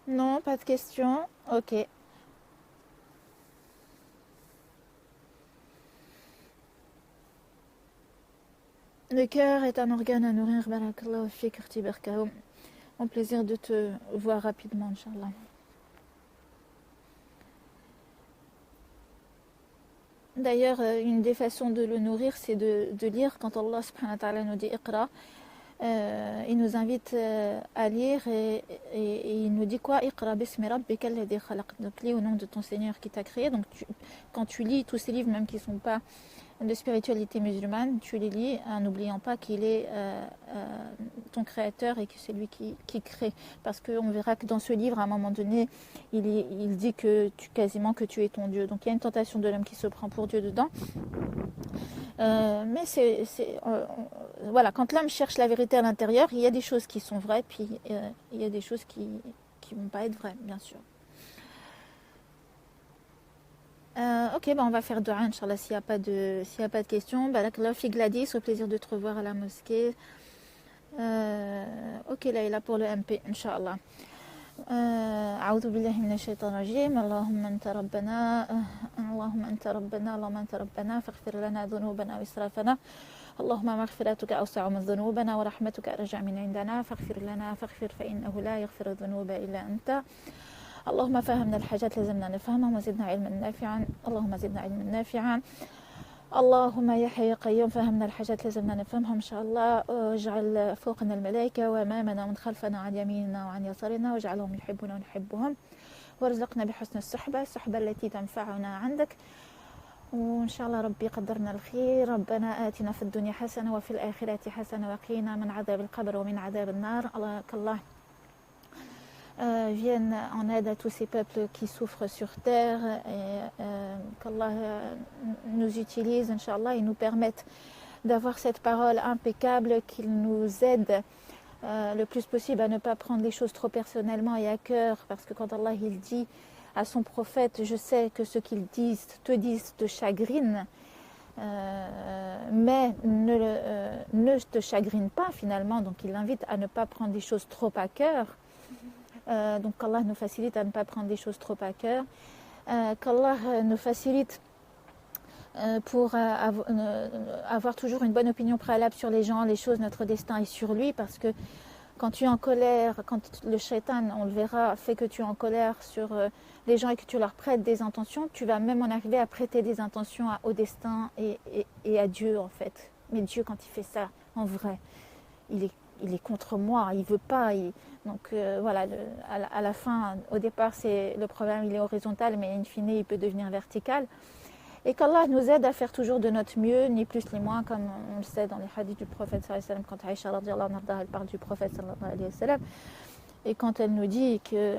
Non, pas de questions. Ok. Le cœur est un organe à nourrir. Barakallahu fik, Khti Barkaoum. Au plaisir de te voir rapidement, Inch'Allah. D'ailleurs, une des façons de le nourrir, c'est de lire. Quand Allah subhanahu wa ta'ala nous dit Iqra, il nous invite à lire et il nous dit quoi? Iqra bismi rabbika alladhi khalaq. Donc lis au nom de ton Seigneur qui t'a créé. Donc quand tu lis tous ces livres, même qui ne sont pas de spiritualité musulmane, tu les lis en n'oubliant pas qu'il est ton créateur et que c'est lui qui crée. Parce qu'on verra que dans ce livre, à un moment donné, il dit quasiment que tu es ton Dieu. Donc il y a une tentation de l'homme qui se prend pour Dieu dedans. Mais voilà, quand l'homme cherche la vérité à l'intérieur, il y a des choses qui sont vraies, puis il y a des choses qui ne vont pas être vraies, bien sûr. Ok, on va faire dua, Inch'Allah, s'il n'y a pas de questions. Barakallahu fi Gladys, au plaisir de te revoir à la mosquée. Ok, là, il est là pour le MP, Inch'Allah. أعوذ بالله من الشيطان الرجيم. اللهم أنت ربنا، اللهم أنت ربنا، اللهم أنت ربنا فاغفر لنا ذنوبنا وإسرافنا. اللهم مغفرتك أوسع من ذنوبنا ورحمتك أرجع من عندنا فاغفر لنا فاغفر فإنه لا يغفر الذنوب إلا أنت. اللهم فهمنا الحاجات لازمنا نفهمها وزدنا علما نافعا. اللهم زدنا علما نافعا. اللهم يا حي يا قيوم فهمنا الحاجات لازمنا نفهمها إن شاء الله. اجعل فوقنا الملائكة وأمامنا ومن خلفنا عن يميننا وعن يسارنا واجعلهم يحبنا ونحبهم وارزقنا بحسن الصحبة التي تنفعنا عندك. وإن شاء الله ربي قدرنا الخير. ربنا آتنا في الدنيا حسنة وفي الآخرة حسنة وقنا من عذاب القبر ومن عذاب النار. qu'Allah vienne en aide à tous ces peuples qui souffrent sur terre et qu'Allah nous utilise, Inch'Allah, et nous permette d'avoir cette parole impeccable, qu'il nous aide le plus possible à ne pas prendre les choses trop personnellement et à cœur, parce que quand Allah il dit à son prophète, je sais que ce qu'ils disent te chagrine, mais ne te chagrine pas finalement. Donc il l'invite à ne pas prendre des choses trop à cœur. Donc qu'Allah nous facilite à ne pas prendre des choses trop à cœur. Qu'Allah nous facilite pour avoir toujours une bonne opinion préalable sur les gens, les choses, notre destin est sur lui, parce que quand tu es en colère, quand le shaitan, on le verra, fait que tu es en colère sur les gens et que tu leur prêtes des intentions, tu vas même en arriver à prêter des intentions au destin et à Dieu en fait. Mais Dieu, quand il fait ça, en vrai, il est contre moi, il veut pas. Donc voilà, à la fin, au départ, le problème il est horizontal, mais in fine, il peut devenir vertical. Et qu'Allah nous aide à faire toujours de notre mieux, ni plus ni moins, comme on le sait dans les hadiths du prophète sallallahu alayhi wa sallam, quand Aïcha radiyallahu anha, elle parle du prophète sallallahu alayhi wa sallam, et quand elle nous dit que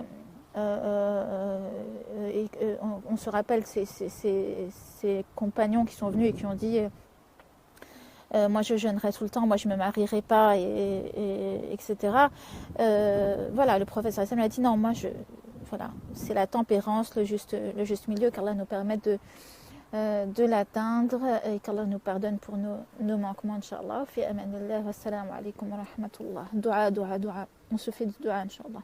on se rappelle ces compagnons qui sont venus et qui ont dit moi je jeûnerai tout le temps, moi je ne me marierai pas, etc. Voilà, le prophète sallallahu alayhi wa sallam a dit non, moi voilà, c'est la tempérance, le juste milieu, qu'Allah nous permette de l'atteindre et qu'Allah nous pardonne pour nos manquements, Inch'Allah. Fi amanillah, wassalamu alaikum wa rahmatullah. Dua. On se fait du dua, Inch'Allah.